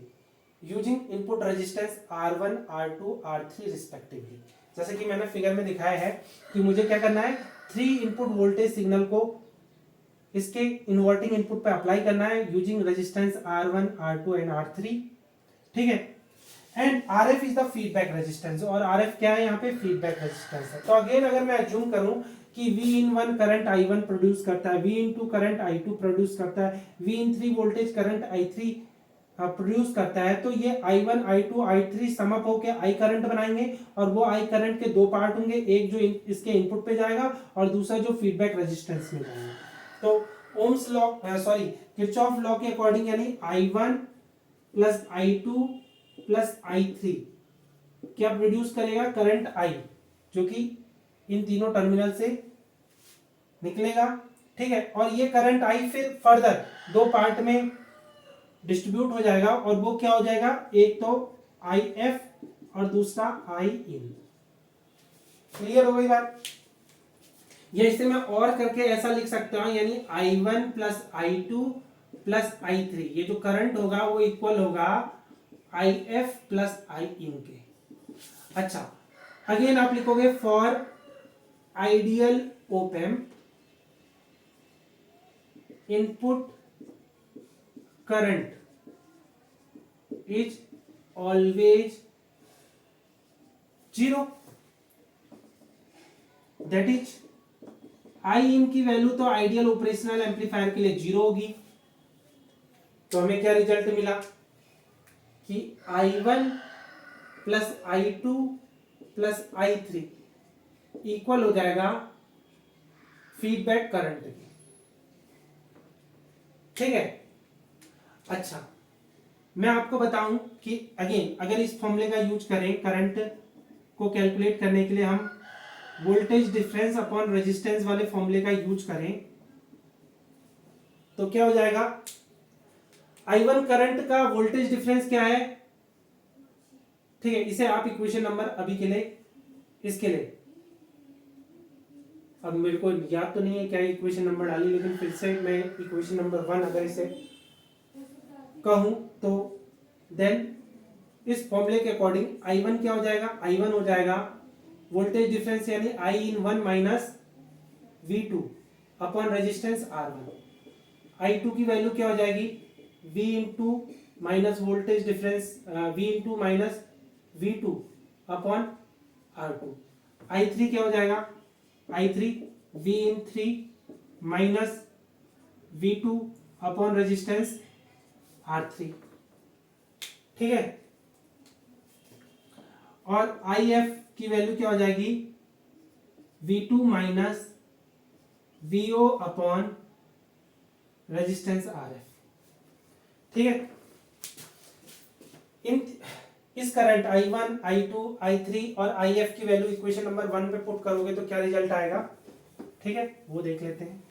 [SPEAKER 1] using input resistance R1, R2, R3 respectively। जैसे कि मैंने figure में दिखाया है कि मुझे क्या करना है, 3 इनपुट वोल्टेज सिग्नल को इसके इन्वर्टिंग इनपुट पे अप्लाई करना है using resistance R1, R2 and R3। ठीक है, and RF is the feedback resistance, और RF क्या है यहाँ पे, फीडबैक रेजिस्टेंस है। तो अगेन अगर मैं अज्यूम करूं कि Vin1 करंट I1 प्रोड्यूस करता है, Vin2 करंट I2 प्रोड्यूस करता है, Vin3 voltage current I3 produce करता है, तो ये I1, I2, I3 sum up होकर I करंट बनाएंगे, और वो I करंट के 2 पार्ट होंगे, एक जो इसके इनपुट पे जाएगा और दूसरा जो फीडबैक रेजिस्टेंस में जाएगा। तो ओम्स लॉ किरचॉफ लॉ के अकॉर्डिंग, यानी I1 plus I2 plus I3 क्या प्रोड्यूस करेगा, करंट I, जो कि इन तीनों टर्मिनल से निकलेगा। ठीक है, और ये करंट I फिर फर्दर 2 पार्ट में डिस्ट्रीब्यूट हो जाएगा और वो क्या हो जाएगा, एक तो आई एफ और दूसरा आई इन। क्लियर हो गई बात। या इसे मैं और करके ऐसा लिख सकता हूं, यानी I1 plus I2 plus I3, ये जो करंट होगा वो इक्वल होगा IF प्लस I इन के। अच्छा, अगेन आप लिखोगे for ideal op amp input current is always 0, that is I in की वैल्यू तो आइडियल ऑपरेशनल एम्पलीफायर के लिए 0 होगी। तो हमें क्या रिजल्ट मिला कि I1 plus I2 plus I3 equal हो जाएगा फीडबैक करंट की। ठीक है। अच्छा, मैं आपको बताऊं कि अगेन अगर इस फॉर्मूले का यूज करें करंट को कैलकुलेट करने के लिए, हम वोल्टेज डिफरेंस अपॉन रेजिस्टेंस वाले फॉर्मूले का यूज करें तो क्या हो जाएगा, I1 करंट का वोल्टेज डिफरेंस क्या है। ठीक है, इसे आप इक्वेशन नंबर अभी के लिए, इसके लिए अब मेरे को याद तो नहीं है क्या इक्वेशन नंबर डाली, लेकिन फिर से मैं इक्वेशन नंबर 1 अगर इसे कहूं तो देन इस फॉर्मूले के अकॉर्डिंग I1 क्या हो जाएगा, I1 हो जाएगा वोल्टेज डिफरेंस यानी I in 1 minus V2 upon resistance R1। I2 की वैल्यू क्या हो जाएगी, V into minus voltage difference V into minus V2 upon R2। I3 क्या हो जाएगा, I3 V in 3 minus V2 upon resistance R3। ठीक है, और IF की वैल्यू क्या हो जाएगी, V2 minus VO upon resistance RF। ठीक है, इस करंट I1, I2, I3 और IF की वैल्यू इक्वेशन नंबर 1 पे पुट करोगे तो क्या रिजल्ट आएगा। ठीक है, वो देख लेते हैं।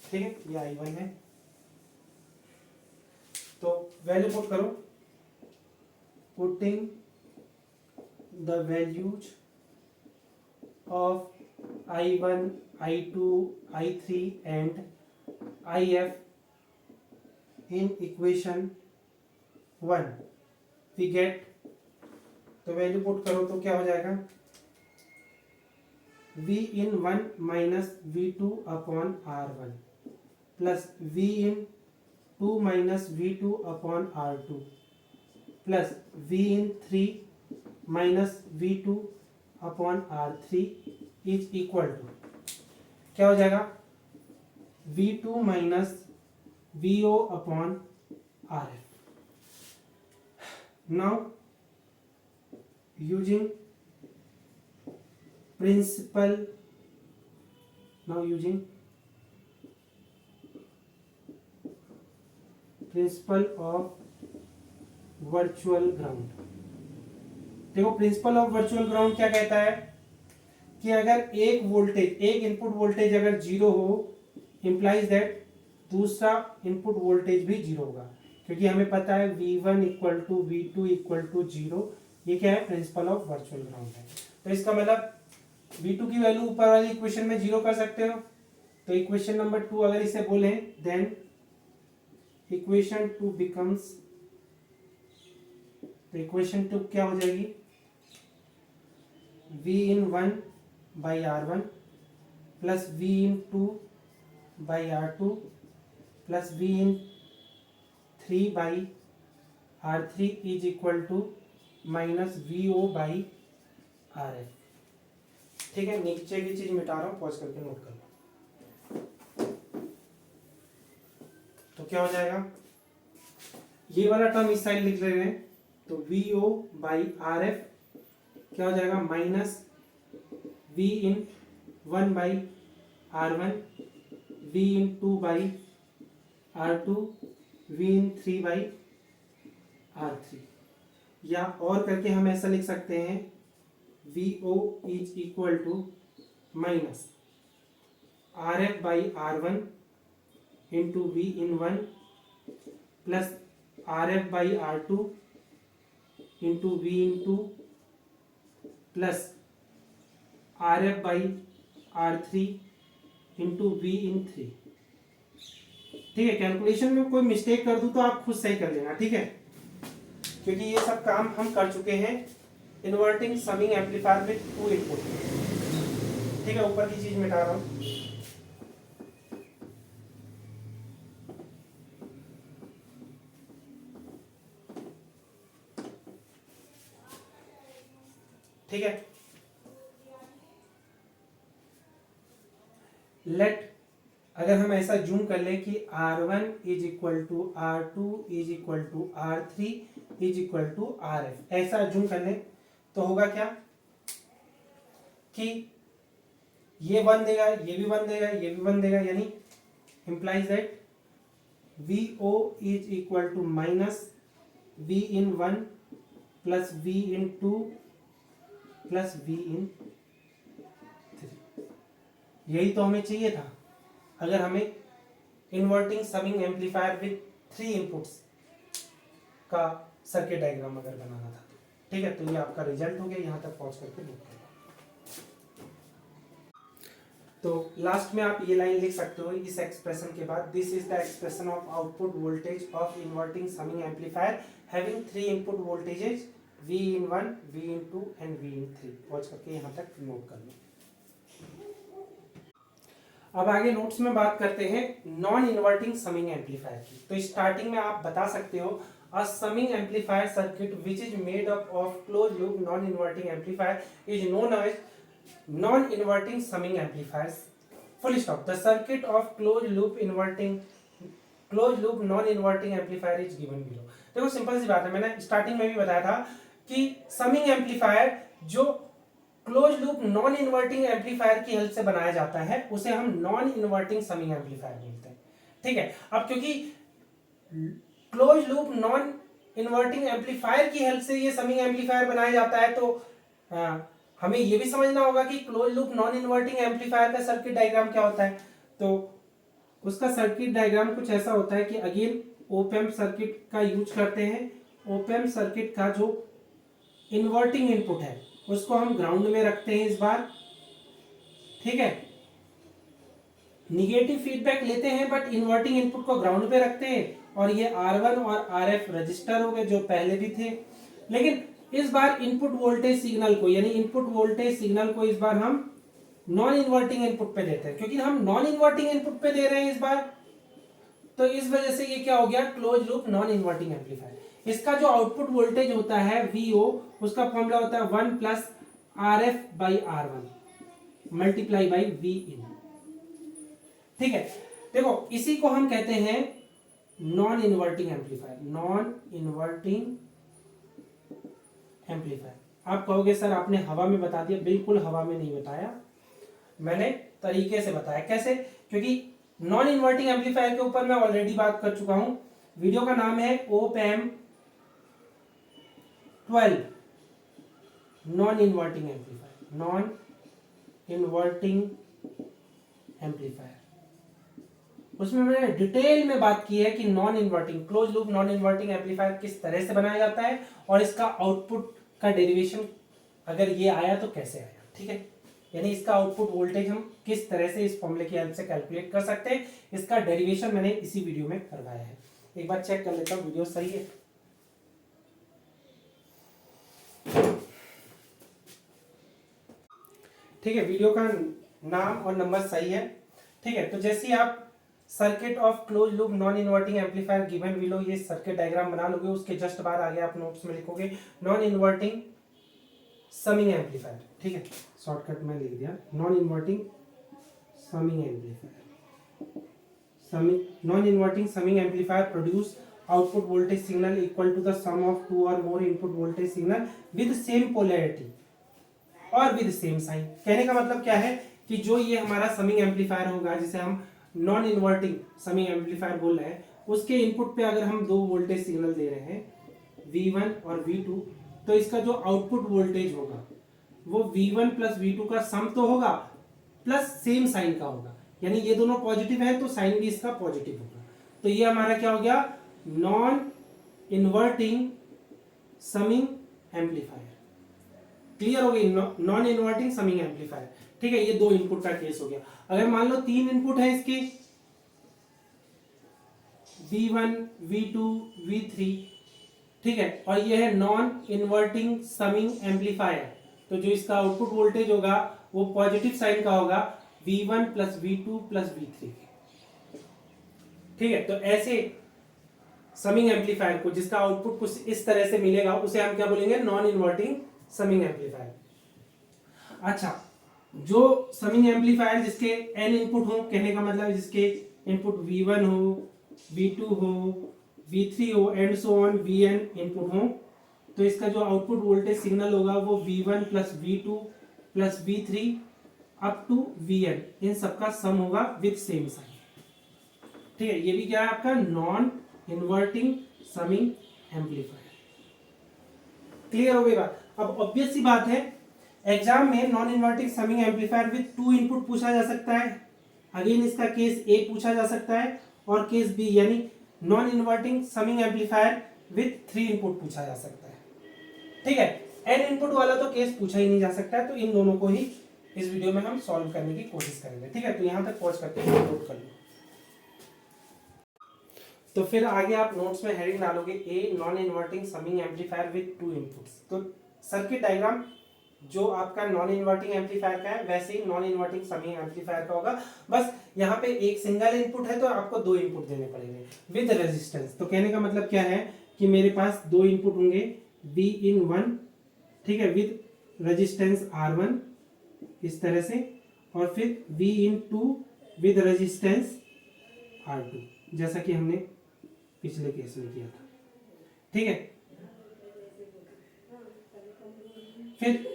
[SPEAKER 1] ठीक है, ये I1 है, तो वैल्यू पुट करो। Putting the values of I1, I2, I3 and IF in equation 1 we get, तो वैल्यू पुट करो तो क्या हो जाएगा, V in 1 minus V2 upon R1 plus V in 2 minus V2 upon R2 plus V in 3 minus V2 upon R3 is equal to क्या हो जाएगा, V2 minus VO upon RF। Now using principle, now using principle of virtual ground. देखो, principle of virtual ground क्या कहता है कि अगर एक वोल्टेज, एक इनपुट वोल्टेज अगर 0 हो, इंप्लाइज दैट दूसरा इनपुट वोल्टेज भी 0 होगा, क्योंकि हमें पता है V1 equal to V2 equal to 0। ये क्या है, प्रिंसिपल ऑफ वर्चुअल ग्राउंड है। तो इसका मतलब V2 की वैल्यू ऊपर वाली इक्वेशन में 0 कर सकते हो, तो इक्वेशन नंबर 2 अगर इसे बोले देन इक्वेशन 2 बिकम्स, तो इक्वेशन 2 क्या हो जाएगी, V in 1 by R1 plus V in 2 by R2 plus V in 3 by R3 is equal to minus VO by RF। ठीक है, नीचे की चीज मिटा रहा हूं, पॉज करके नोट कर लो। तो क्या हो जाएगा, ये वाला टर्म इस साइड लिख रहे हैं, तो VO बाई RF क्या हो जाएगा, minus V in 1 by R1 V in 2 by R2 V in 3 by R3, या और करके हम ऐसा लिख सकते हैं VO is equal to minus RF by R1 into V in one plus RF by R2 into V in two plus RF by R3 into V in three. ठीक है, कैलकुलेशन में कोई मिस्टेक कर दूं तो आप खुद सही कर लेना, ठीक है, क्योंकि ये सब काम हम कर चुके हैं inverting summing amplifier with 2 input. ठीक है, ऊपर की चीज मिटा रहा हूं। ठीक है, लेट अगर हम ऐसा जूम कर लें कि R1 is equal to R2 is equal to R3 is equal to RF, ऐसा जूम कर लें तो होगा क्या कि ये 1 देगा, ये भी 1 देगा, ये भी 1 देगा, यानी implies that VO is equal to minus V in 1 plus V in 2 plus V in 3। यही तो हमें चाहिए था अगर हमें inverting summing amplifier with 3 inputs का सर्किट डायग्राम अगर बनाना था। ठीक है, तो ये आपका रिजल्ट हो गया, यहां तक पहुंच करके बुक करना। तो लास्ट में आप ये लाइन लिख सकते हो इस एक्सप्रेशन के बाद, this is the expression of output voltage of inverting summing amplifier having 3 input voltages V in 1, V in 2 and V in 3। पहुंच करके यहाँ तक नोट कर लो। अब आगे नोट्स में बात करते हैं नॉन इन्वर्टिंग समिंग एम्पलीफायर की। तो स्टार्टिंग में आप बता सकते हो a summing amplifier circuit which is made up of close loop non inverting amplifier is known as non inverting summing amplifier, full stop. The circuit of close loop non inverting amplifier is given below. देखो simple सी बात है, मैंने starting में भी बताया था कि समिंग एम्पलीफायर जो close loop non inverting amplifier की हेल्प से बनाया जाता है उसे हम नॉन इन्वर्टिंग समिंग एम्पलीफायर बोलते हैं। ठीक है, अब क्योंकि close loop non inverting amplifier की हेल्प से ये समिंग एम्पलीफायर बनाया जाता है तो हमें ये भी समझना होगा कि close loop non inverting amplifier का सर्किट डायग्राम क्या होता है। तो उसका सर्किट डायग्राम कुछ ऐसा होता है कि अगेन ओप एम्प सर्किट का यूज करते हैं। ओप एम्प सर्किट का जो इन्वर्टिंग इनपुट है उसको हम ग्राउंड में रखते हैं इस बार। ठीक है, निगेटिव फीडबैक लेते हैं बट इन्वर्टिंग इनपुट को ग्राउंड पे रखते हैं। और ये R1 और RF रजिस्टर हो गए जो पहले भी थे, लेकिन इस बार इनपुट वोल्टेज सिग्नल को यानी इनपुट वोल्टेज सिग्नल को इस बार हम नॉन इन्वर्टिंग इनपुट पे देते हैं। क्योंकि हम नॉन इन्वर्टिंग इनपुट पे दे रहे हैं इस बार, तो इस वजह से ये क्या हो गया, close loop non inverting amplifier. इसका जो आउटपुट वोल्टेज होता है VO, उसका फॉर्मूला होता है 1 plus RF by R1 multiply by V इन। ठीक है, देखो इसी को हम कहते हैं non inverting amplifier. Non inverting amplifier. आप कहोगे सर आपने हवा में बता दिया, बिल्कुल हवा में नहीं बताया, मैंने तरीके से बताया। कैसे? क्योंकि नॉन इन्वर्टिंग एम्पलीफायर के ऊपर मैं ऑलरेडी बात कर चुका हूं। वीडियो का नाम है op amp 12 non inverting amplifier. Non inverting amplifier, उसमें मैंने डिटेल में बात की है कि non inverting close loop non inverting amplifier किस तरह से बनाया जाता है और इसका आउटपुट का डेरिवेशन अगर ये आया तो कैसे आया। ठीक है, यानी इसका आउटपुट वोल्टेज हम किस तरह से इस फॉर्मूले की हेल्प से कैलकुलेट कर सकते हैं, इसका डेरिवेशन मैंने इसी वीडियो में करवाया है। एक बार चेक कर लेता हूं वीडियो सही है। ठीक है, वीडियो का नाम और नंबर सही है। ठीक है, तो जैसे ही आप circuit of close loop non inverting amplifier given below ये सर्किट डायग्राम बना लोगे, उसके जस्ट बाद आगे आप नोट्स में लिखोगे नॉन इन्वर्टिंग समिंग एम्पलीफायर। ठीक है, शॉर्टकट में लिख दिया non inverting summing amplifier. Non inverting summing amplifier produce output voltage signal equal to the sum of 2 और more input voltage signal with same polarity और विद सेम साइन। कहने का मतलब क्या है कि जो ये हमारा समिंग एम्पलीफायर होगा जिसे हम नॉन इन्वर्टिंग समिंग एम्पलीफायर बोल रहे हैं, उसके इनपुट पे अगर हम 2 वोल्टेज सिग्नल दे रहे हैं V1 और V2, तो इसका जो आउटपुट वोल्टेज होगा वो V1 प्लस V2 का सम तो होगा प्लस सेम साइन का होगा, यानी ये दोनों पॉजिटिव है तो साइन भी इसका पॉजिटिव होगा। तो ये हमारा क्या हो गया, non inverting summing amplifier. Clear हो गई, नॉन इन्वर्टिंग समिंग एम्पलीफायर। ठीक है, ये दो इनपुट का केस हो गया। अगर मान लो तीन इनपुट है इसके, V1 V2 V3, ठीक है, और ये है नॉन इन्वर्टिंग समिंग एम्पलीफायर, तो जो इसका आउटपुट वोल्टेज होगा वो पॉजिटिव साइन का होगा, V1 plus V2 plus V3। ठीक है, तो ऐसे समिंग एम्पलीफायर को जिसका आउटपुट कुछ इस तरह से मिलेगा उसे हम क्या बोलेंगे, नॉन इन्वर्टिंग समिंग एम्पलीफायर। अच्छा, जो समिंग एम्पलीफायर जिसके n इनपुट हो, कहने का मतलब जिसके इनपुट V1 हो, V2 हो, V3 हो and so on Vn input हो, तो इसका जो आउटपुट वोल्टेज सिग्नल होगा वो V1 plus V2 plus V3 up to Vn, इन सबका सम होगा विद सेम साइन। ठीक है, ये भी क्या है आपका non inverting summing amplifier. Clear हो गई बात। अब ऑब्वियस सी बात है, एग्जाम में non inverting summing amplifier with two input पूछा जा सकता है। अगेन इसका केस ए पूछा जा सकता है और केस बी, यानी non inverting summing amplifier with three input पूछा जा सकता है। ठीक है, एन इनपुट वाला तो केस पूछा ही नहीं जा सकता है, तो इन दोनों को ही इस वीडियो में हम सॉल्व करने की कोशिश करेंगे। ठीक है, तो यहां तक पहुंच करके नोट कर लो। तो फिर आगे आप नोट्स में हेडिंग डालोगे a non inverting summing amplifier with to inputs. तो सर्किट डायग्राम जो आपका नॉन इन्वर्टिंग एम्पलीफायर का है वैसे ही नॉन इन्वर्टिंग समिंग एम्पलीफायर का होगा, बस यहाँ पे एक सिंगल इनपुट है तो आपको दो इनपुट देने पड़ेंगे विद रेजिस्टेंस। तो कहने का मतलब क्या है कि मेरे पास दो इनपुट होंगे Vin1, ठीक है, विद रेजिस्टेंस R1 इस तरह से, और फिर Vin2 विद रेजिस्टेंस R2, जैसा कि हमने पिछले केस में किया था। ठीक है, फिर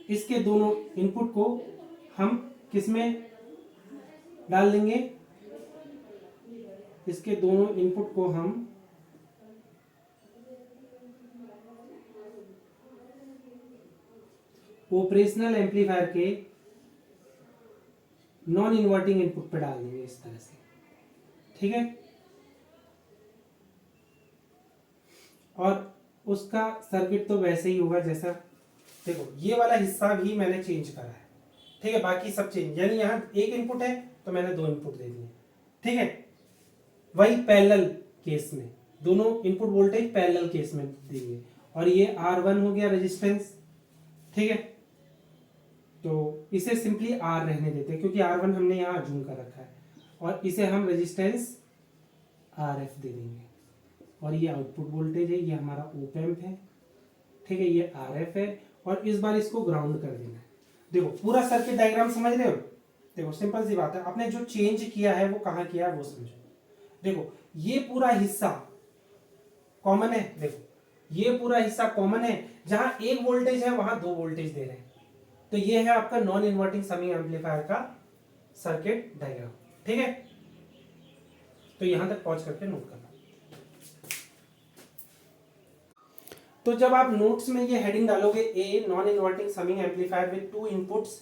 [SPEAKER 1] इसके दोनों इनपुट को हम किस में डाल देंगे, इसके दोनों इनपुट को हम ऑपरेशनल एम्पलीफायर के नॉन इन्वर्टिंग इनपुट पे डाल देंगे इस तरह से। ठीक है, और उसका सर्किट तो वैसे ही होगा जैसा, देखो ये वाला हिस्सा भी मैंने चेंज करा है। ठीक है, बाकी सब चेंज, यानी यहाँ एक इनपुट है तो मैंने दो इनपुट दे दिए। ठीक है, वही पैरेलल केस में दोनों इनपुट वोल्टेज पैरेलल केस में देंगे, और ये R1 हो गया रेजिस्टेंस। ठीक है, तो इसे सिंपली R रहने देते हैं क्योंकि R1 हमने यहाँ अज्यूम कर रखा है, और इसे हम रेजिस्टेंस RF दे देंगे, और ये आउटपुट वोल्टेज है, ये हमारा ओप एम्प है। ठीक है, ये RF है, और इस बार इसको ग्राउंड कर देना है। देखो पूरा सर्किट डायग्राम समझ रहे हो, देखो सिंपल सी बात है, आपने जो चेंज किया है वो कहाँ किया है वो समझो। देखो ये पूरा हिस्सा कॉमन है, देखो ये पूरा हिस्सा कॉमन है, जहां एक वोल्टेज है वहां दो वोल्टेज दे रहे हैं, तो ये है आपका नॉन इन्वर्टिंग समिंग एम्पलीफायर का सर्किट डायग्राम। ठीक है, तो यहां तक पहुंच करके नोट करना। तो जब आप नोट्स में ये हेडिंग डालोगे a non inverting summing amplifier with to inputs,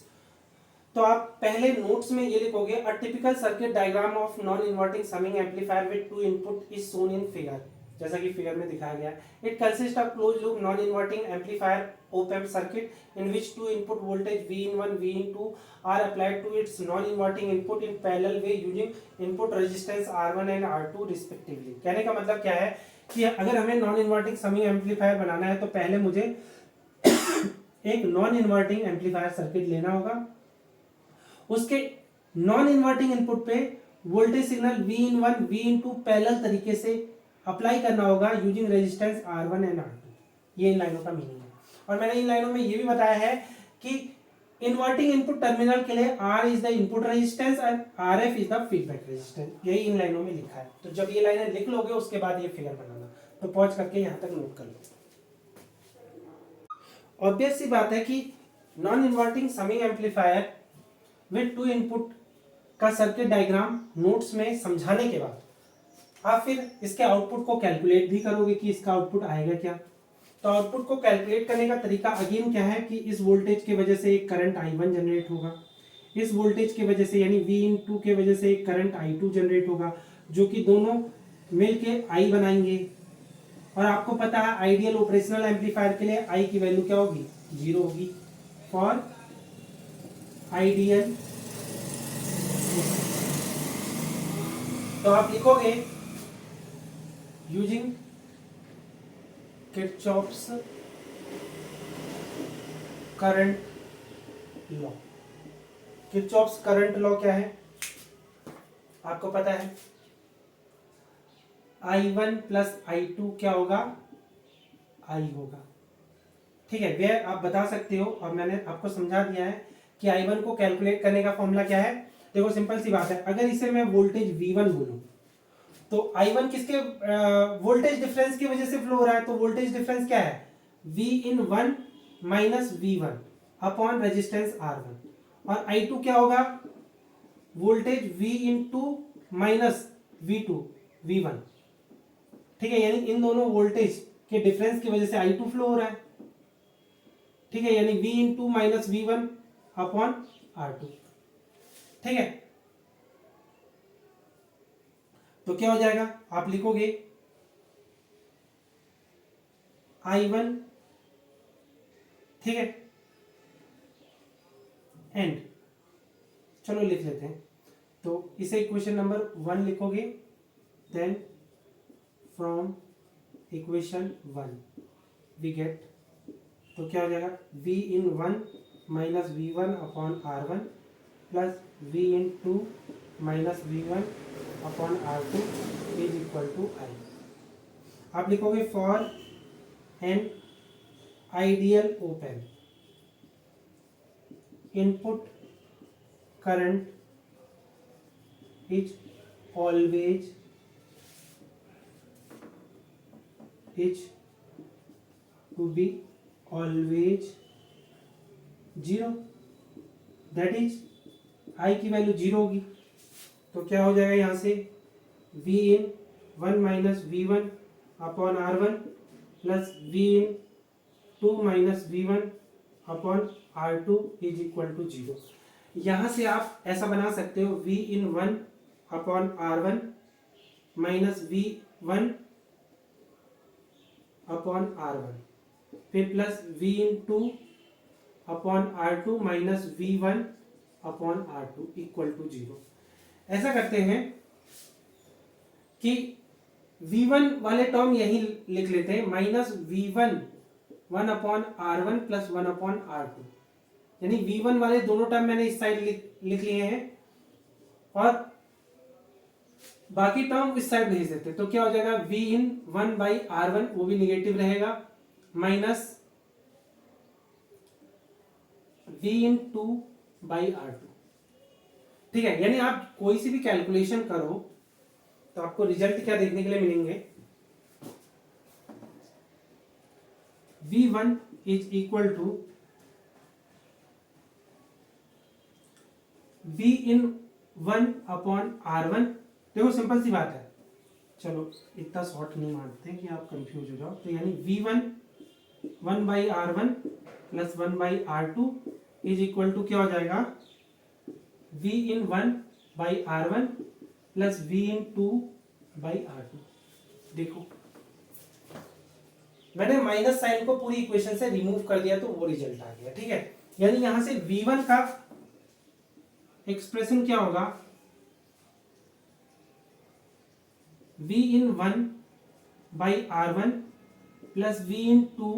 [SPEAKER 1] तो आप पहले नोट्स में ये लिखोगे a typical circuit diagram of non inverting summing amplifier with two input is shown in figure, जैसा कि फिगर में दिखाया गया है। It consist of close loop non inverting amplifier op amp circuit in which two input voltage Vin1 Vin2 are applied to its non inverting input in parallel way using input resistance R1 and R2 respectively। कहने का मतलब क्या है कि अगर हमें non inverting summing amplifier बनाना है तो पहले मुझे एक नॉन इन्वर्टिंग एम्पलीफायर सर्किट लेना होगा, उसके नॉन इन्वर्टिंग इनपुट पे voltage signal Vin1 Vin2 parallel तरीके से अप्लाई करना होगा using resistance R1 and R2। ये इन लाइनों का मीनिंग है, और मैंने इन लाइनों में ये भी बताया है कि इन्वर्टिंग इनपुट टर्मिनल के लिए R is the input resistance and RF is the feedback resistance, यही इन लाइनों में लिखा है। तो जब ये लाइनें लिख लोगे उसके बाद ये फिगर बनाना, तो पहुंच करके यहां तक नोट कर लो। ऑब्वियस सी बात है कि non inverting summing amplifier with two input का सर्किट डायग्राम नोट्स में समझाने के बाद आप फिर इसके आउटपुट को कैलकुलेट भी करोगे कि इसका आउटपुट आएगा क्या। तो आउटपुट को कैलकुलेट करने का तरीका अगेन क्या है कि इस वोल्टेज की वजह से एक करंट I1 जनरेट होगा, इस वोल्टेज की वजह से यानी V/2 के वजह से एक करंट I2 जनरेट होगा, जो कि दोनों मिलके I बनाएंगे। और आपको पता है आइडियल ऑपरेशनल एम्पलीफायर के लिए I की वैल्यू क्या होगी, 0 होगी फॉर आइडियल। तो आप लिखोगे using Kirchhoff's current law. Kirchhoff's current law क्या है आपको पता है, I1 प्लस I2 क्या होगा, I होगा। ठीक है, वे आप बता सकते हो और मैंने आपको समझा दिया है कि I1 को कैलकुलेट करने का फॉर्मूला क्या है। देखो सिंपल सी बात है, अगर इसे मैं वोल्टेज V1 बोलूं तो I1 किसके वोल्टेज डिफरेंस की वजह से फ्लो हो रहा है, तो वोल्टेज डिफरेंस क्या है, V/1 minus V1 upon resistance R1। और I2 क्या होगा, voltage V/2 minus V2 V1। ठीक है, यानी इन दोनों वोल्टेज के डिफरेंस की वजह से I2 फ्लो हो रहा है। ठीक है, यानी V/2 minus V1 upon R2। ठीक है, तो क्या हो जाएगा, आप लिखोगे I1, ठीक है, एंड चलो लिख लेते हैं, तो इसे इक्वेशन नंबर 1 लिखोगे, then from equation 1 we get, तो क्या हो जाएगा, V/1 minus V1 upon R1 plus V/2 minus V1 upon R2 is equal to I। आप लिखोगे for an ideal op amp input current is always to be always 0, that is I की value 0 होगी। तो क्या हो जाएगा यहां से, V/1 minus V1 upon R1 plus V/2 minus V1 upon R2 is equal to 0। यहां से आप ऐसा बना सकते हो, V/1 upon R1 minus V1 upon R1 फिर plus V/2 upon R2 minus V1 upon R2 equal to 0। ऐसा करते हैं कि V1 वाले टर्म यही लिख लेते हैं, minus V1 1 upon R1 plus 1 upon R2, यानी V1 वाले दोनों टर्म मैंने इस साइड लिख लिए हैं और बाकी टर्म इस साइड भेज देते, तो क्या हो जाएगा, V/1 बाई R1 वो भी निगेटिव रहेगा, माइनस V/2 बाई R2। ठीक है, यानी आप कोई सी भी कैलकुलेशन करो तो आपको रिजल्ट क्या देखने के लिए मिलेंगे, V1 is equal to V/1 upon R1। देखो सिंपल सी बात है, चलो इतना शॉर्ट नहीं मानते कि आप कंफ्यूज हो जाओ, तो यानी V1 1 by R1 plus 1 by R2 is equal to क्या हो जाएगा, V/1 by R1 plus V/2 by R2। देखो मैंने माइनस साइन को पूरी इक्वेशन से रिमूव कर दिया तो वो रिजल्ट आ गया। ठीक है, यानी यहां से V1 का एक्सप्रेशन क्या होगा, V/1 by R1 plus V/2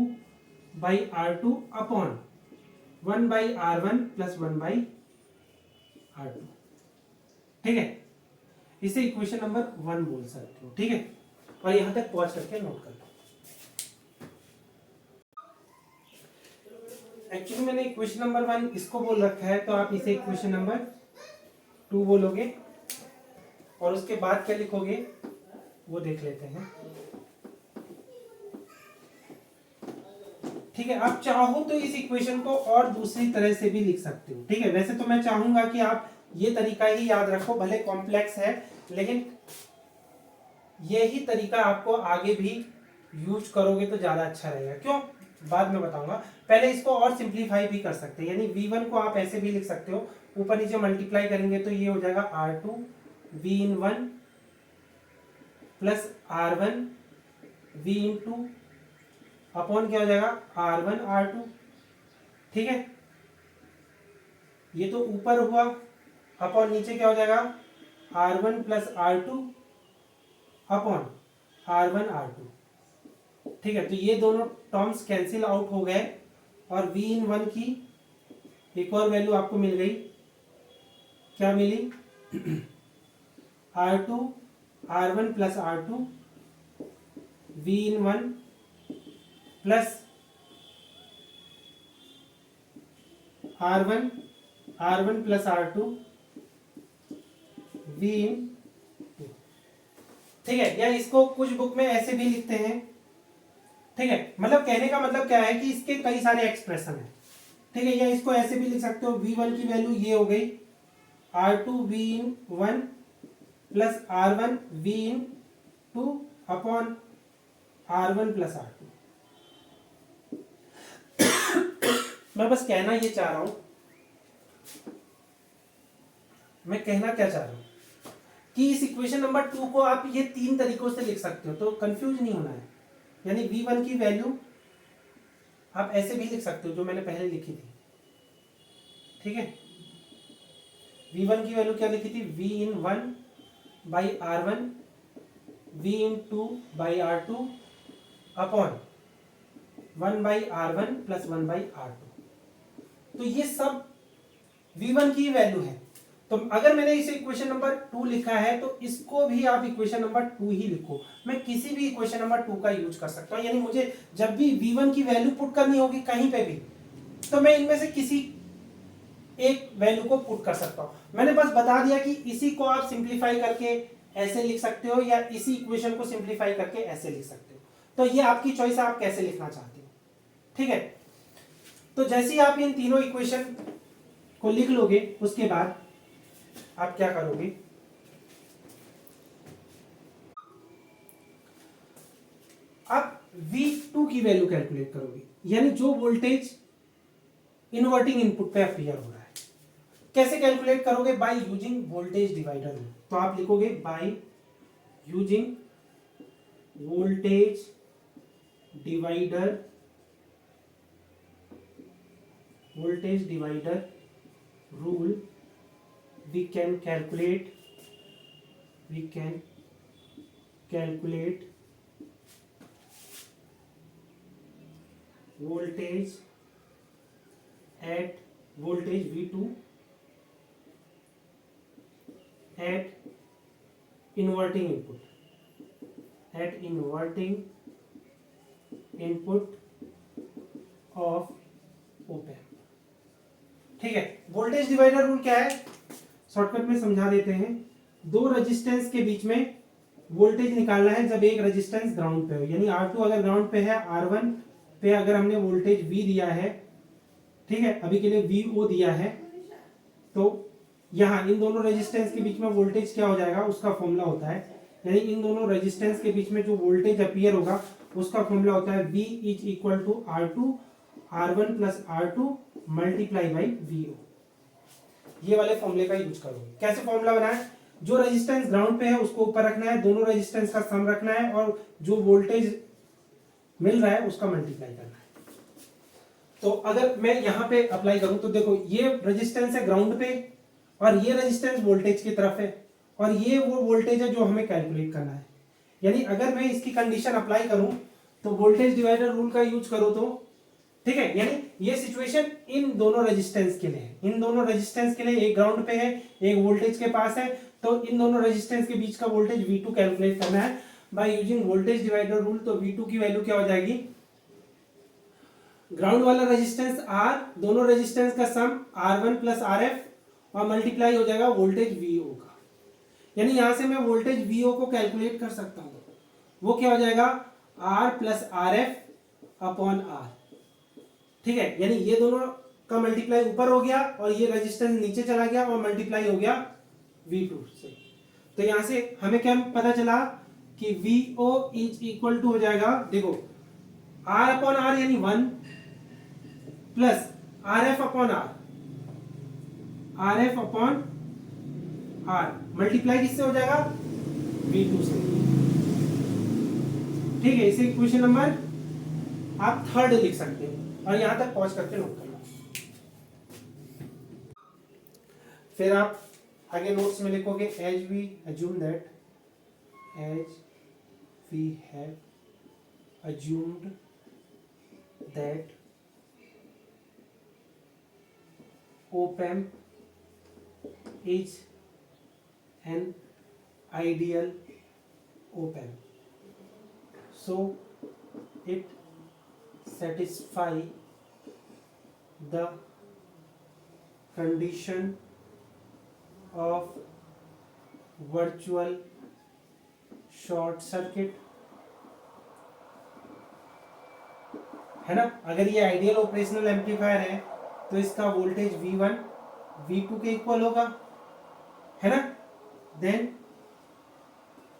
[SPEAKER 1] by R2 upon 1 by R1 plus 1 by R2। ठीक है, इसे इक्वेशन नंबर 1 बोल सकते हो। ठीक है, और यहां तक पॉज करके नोट कर लो। एक्चुअली मैंने इक्वेशन नंबर 1 इसको बोल रखा है, तो आप इसे इक्वेशन नंबर 2 बोलोगे और उसके बाद क्या लिखोगे वो देख लेते हैं। ठीक है, आप चाहो तो इस इक्वेशन को और दूसरी तरह से भी लिख सकते हो। ठीक है, वैसे तो मैं चाहूंगा कि आप ये तरीका ही याद रखो, भले कॉम्प्लेक्स है लेकिन यही तरीका आपको आगे भी यूज करोगे तो ज़्यादा अच्छा रहेगा। क्यों, बाद में बताऊंगा। पहले इसको और सिंप्लीफाई भी कर सकते हैं, यानी V1 को आप ऐसे भी लिख सकते हो, ऊपर नीचे मल्टीप्लाई करेंगे तो ये हो जाएगा R2 V1 plus R1 V upon क्या हो जाएगा R1 R2। ठीक है, ये तो ऊपर हुआ, अपॉन नीचे क्या हो जाएगा R1 plus R2 upon R1 R2। ठीक है, तो ये दोनों टर्म्स कैंसिल आउट हो गए और V1 की एक और वैल्यू आपको मिल गई, क्या मिली R2 R1 plus R2 V1 plus R1 plus R2 V2। ठीक है, या इसको कुछ बुक में ऐसे भी लिखते हैं। ठीक है, मतलब कहने का मतलब क्या है कि इसके कई सारे एक्सप्रेशन है। ठीक है, या इसको ऐसे भी लिख सकते हो, V1 की वैल्यू ये हो गई R2 V1 plus R1 V2 upon R1 plus R2। मैं बस कहना ये चाह रहा हूं, मैं कहना क्या चाह रहा हूं कि इस इक्वेशन नंबर 2 को आप ये 3 तरीकों से लिख सकते हो, तो कंफ्यूज नहीं होना है। यानी V1 की वैल्यू आप ऐसे भी लिख सकते हो जो मैंने पहले लिखी थी। ठीक है, V1 की वैल्यू क्या लिखी थी, V1 by R1 V2 by R2 upon 1 by R1 plus 1 by R2। तो ये सब V1 की वैल्यू है। तो अगर मैंने इसे इक्वेशन नंबर 2 लिखा है तो इसको भी आप इक्वेशन नंबर 2 ही लिखो। मैं किसी भी इक्वेशन नंबर 2 का यूज कर सकता हूं, यानी मुझे जब भी V1 की वैल्यू पुट करनी होगी कहीं पे भी, तो मैं इनमें से किसी एक वैल्यू को पुट कर सकता हूं। मैंने बस बता दिया कि इसी को आप सिंप्लीफाई करके ऐसे लिख सकते हो या इसी इक्वेशन को सिंप्लीफाई करके ऐसे लिख सकते हो। तो ये आपकी चॉइस है, आप कैसे लिखना चाहते हो। ठीक है, तो जैसे ही आप इन तीनों इक्वेशन को लिख लोगे उसके बाद आप क्या करोगे, आप V2 की वैल्यू कैलकुलेट करोगे, यानी जो वोल्टेज इन्वर्टिंग इनपुट पे अपियर हो रहा है। कैसे कैलकुलेट करोगे, by using voltage divider rule. तो आप लिखोगे by using voltage divider rule we can calculate voltage V2 at inverting input of op amp। ठीक है, वोल्टेज डिवाइडर रूल क्या है, शॉर्टकट में समझा देते हैं। दो रेजिस्टेंस के बीच में वोल्टेज निकालना है जब एक रेजिस्टेंस ग्राउंड पे हो, यानी R2 अगर ग्राउंड पे है, R1 पे अगर हमने वोल्टेज V दिया है, ठीक है, अभी के लिए VO दिया है, तो यहाँ इन दोनों रेजिस्टेंस के बीच में वोल्टेज क्या हो जाएगा, उसका फॉर्मूला होता है, यानी इन दोनों रेजिस्टेंस के बीच में जो वोल्टेज अपीयर होगा उसका फॉर्मूला होता है V is equal to R2 R1 plus R2 multiply by VO। ये वाले फॉर्मूले का यूज करोगे। कैसे फॉर्मूला बनाए, जो रेजिस्टेंस ग्राउंड पे है उसको ऊपर रखना है, दोनों रेजिस्टेंस का सम रखना है और जो वोल्टेज मिल रहा है उसका मल्टीप्लाई करना है। तो अगर मैं यहाँ पे अप्लाई करूं तो देखो ये रेजिस्टेंस है ग्राउंड पे और ये रेजिस्टेंस वोल्टेज की तरफ है और ये वो वोल्टेज है जो हमें कैलकुलेट करना है। यानी अगर मैं इसकी कंडीशन अप्लाई करूं तो वोल्टेज डिवाइडर रूल का यूज करो तो ठीक है, यानी ये सिचुएशन इन दोनों रेजिस्टेंस के लिए है, इन दोनों रेजिस्टेंस के लिए, एक ग्राउंड पे है एक वोल्टेज के पास है, तो इन दोनों रेजिस्टेंस के बीच का वोल्टेज V2 कैलकुलेट करना है by using voltage divider rule. तो V2 की वैल्यू क्या हो जाएगी, ग्राउंड वाला रेजिस्टेंस R, दोनों रेजिस्टेंस का सम R1 प्लस RF और मल्टीप्लाई हो जाएगा वोल्टेज VO का। यानी यहां से मैं वोल्टेज VO को कैलकुलेट कर सकता हूं, वो क्या हो जाएगा R plus RF upon R। ठीक है, यानी ये दोनों का मल्टीप्लाई ऊपर हो गया और ये रेजिस्टेंस नीचे चला गया और मल्टीप्लाई हो गया V2 से। तो यहां से हमें क्या पता चला कि VO इज इक्वल टू हो जाएगा, देखो R अपॉन आर यानी 1 plus RF upon R, RF upon R multiply किससे हो जाएगा, V2 से। ठीक है, इसे इक्वेशन नंबर आप थर्ड लिख सकते हो और यहां तक पहुंच करके नोट करना। फिर आप आगे नोट्स में लिखोगे as we assume that, as we have assumed that op-amp is an ideal op-amp, so it satisfy the condition of virtual short circuit, है ना। अगर ये आइडियल ऑपरेशनल एम्पलीफायर है तो इसका वोल्टेज V1 V2 के इक्वल होगा, है ना। Then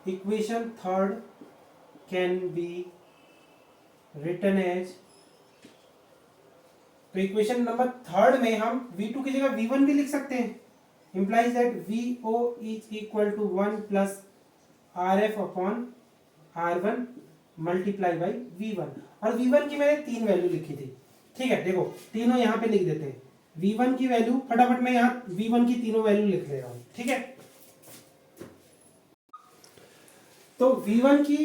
[SPEAKER 1] equation third can be written as, तो इक्वेशन नंबर थर्ड में हम V2 की जगह V1 भी लिख सकते हैं, implies that VO is equal to 1 plus RF upon R1 multiply by V1, और V1 की मैंने 3 वैल्यू लिखी थी। ठीक है, देखो तीनों यहाँ पे लिख देते हैं। V1 की वैल्यू फटाफट मैं यहाँ V1 की तीनों वैल्यू लिख ले रहा हूँ। ठीक है, तो V1 की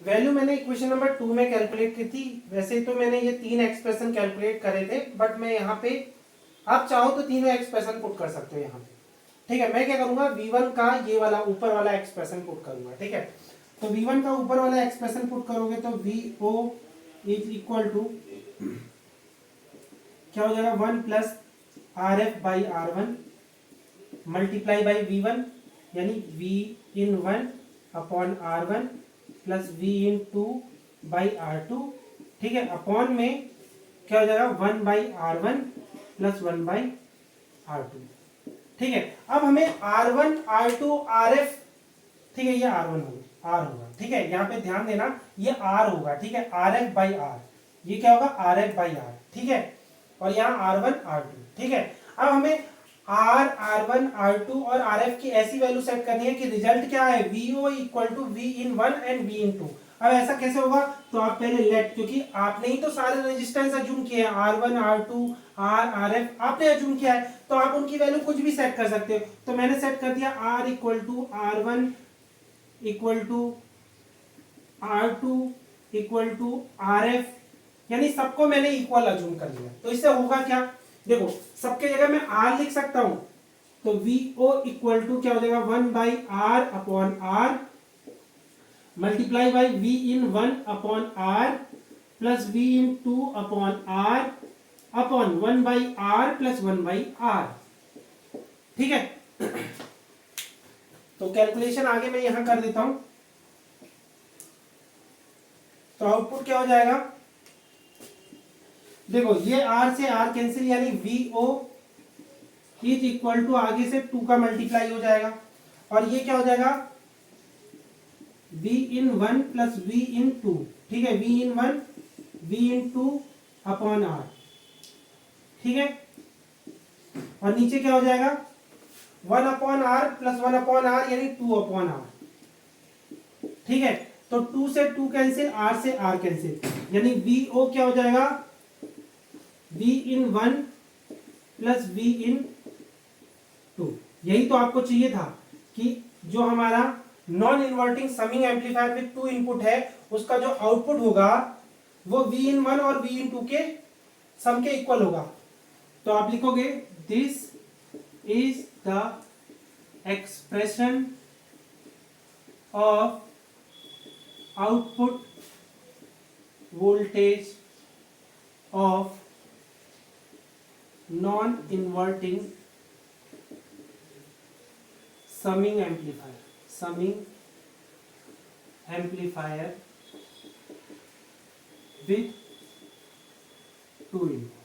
[SPEAKER 1] वैल्यू मैंने इक्वेशन नंबर 2 में कैलकुलेट की थी। वैसे तो मैंने ये 3 एक्सप्रेशन कैलकुलेट करे थे, बट मैं यहाँ पे आप चाहो तो तीनों एक्सप्रेशन पुट कर सकते हो यहाँ पे। ठीक है, मैं क्या करूंगा, V1 का ये वाला ऊपर वाला एक्सप्रेशन पुट करूंगा। ठीक है, तो V1 का ऊपर वाला एक्सप्रेशन पुट करोगे तो VO इज इक्वल टू क्या हो जाएगा, 1 plus RF by R1 multiply by V1 यानी V(1) upon R1 plus V(2) by R2। ठीक है, अपॉन में क्या हो जाएगा, 1 by R1 plus 1 by R2। ठीक है, अब हमें R1 R2 RF, ठीक है, ये R1 होगा, R होगा। ठीक है, यहाँ पे ध्यान देना, ये R होगा। ठीक है, RF बाई R, ये क्या होगा, RF बाई R। ठीक है, और यहाँ R1 R2। ठीक है, अब हमें R1 R2 और RF की ऐसी वैल्यू सेट करनी है कि रिजल्ट क्या है, VO equal to V(1) and V(2). अब ऐसा कैसे होगा, तो आप पहले लेट, क्योंकि आपने ही तो सारे रेजिस्टेंस अज्यूम किए हैं, R1 R2 RF आपने अज्यूम किया है, तो आप उनकी वैल्यू कुछ भी सेट कर सकते हो। तो मैंने सेट कर दिया R equal to R1 equal to R2 equal to RF, यानी सबको मैंने इक्वल अज्यूम कर लिया। तो इससे होगा क्या, देखो सबके जगह मैं R लिख सकता हूं, तो VO इक्वल टू क्या हो जाएगा, 1 by R upon R multiply by V(1) upon R plus V(2) upon R upon 1 by R plus 1 by R। ठीक है, तो कैलकुलेशन आगे मैं यहां कर देता हूं, तो आउटपुट क्या हो जाएगा, देखो ये R से R कैंसिल, यानी VO इज इक्वल टू आगे से 2 का मल्टीप्लाई हो जाएगा, और ये क्या हो जाएगा, V(1) प्लस V(2). ठीक है, V(1) V(2) अपॉन R। ठीक है, और नीचे क्या हो जाएगा, 1 upon R plus 1 upon R यानी 2 अपॉन R। ठीक है, तो 2 से 2 कैंसिल, R से R कैंसिल, यानी VO क्या हो जाएगा, V(1) प्लस V(2). यही तो आपको चाहिए था कि जो हमारा non inverting summing amplifier with 2 input है, उसका जो आउटपुट होगा वो V(1) और V(2) के सम के इक्वल होगा। तो आप लिखोगे this is the expression of output voltage of non inverting summing amplifier with 2 input.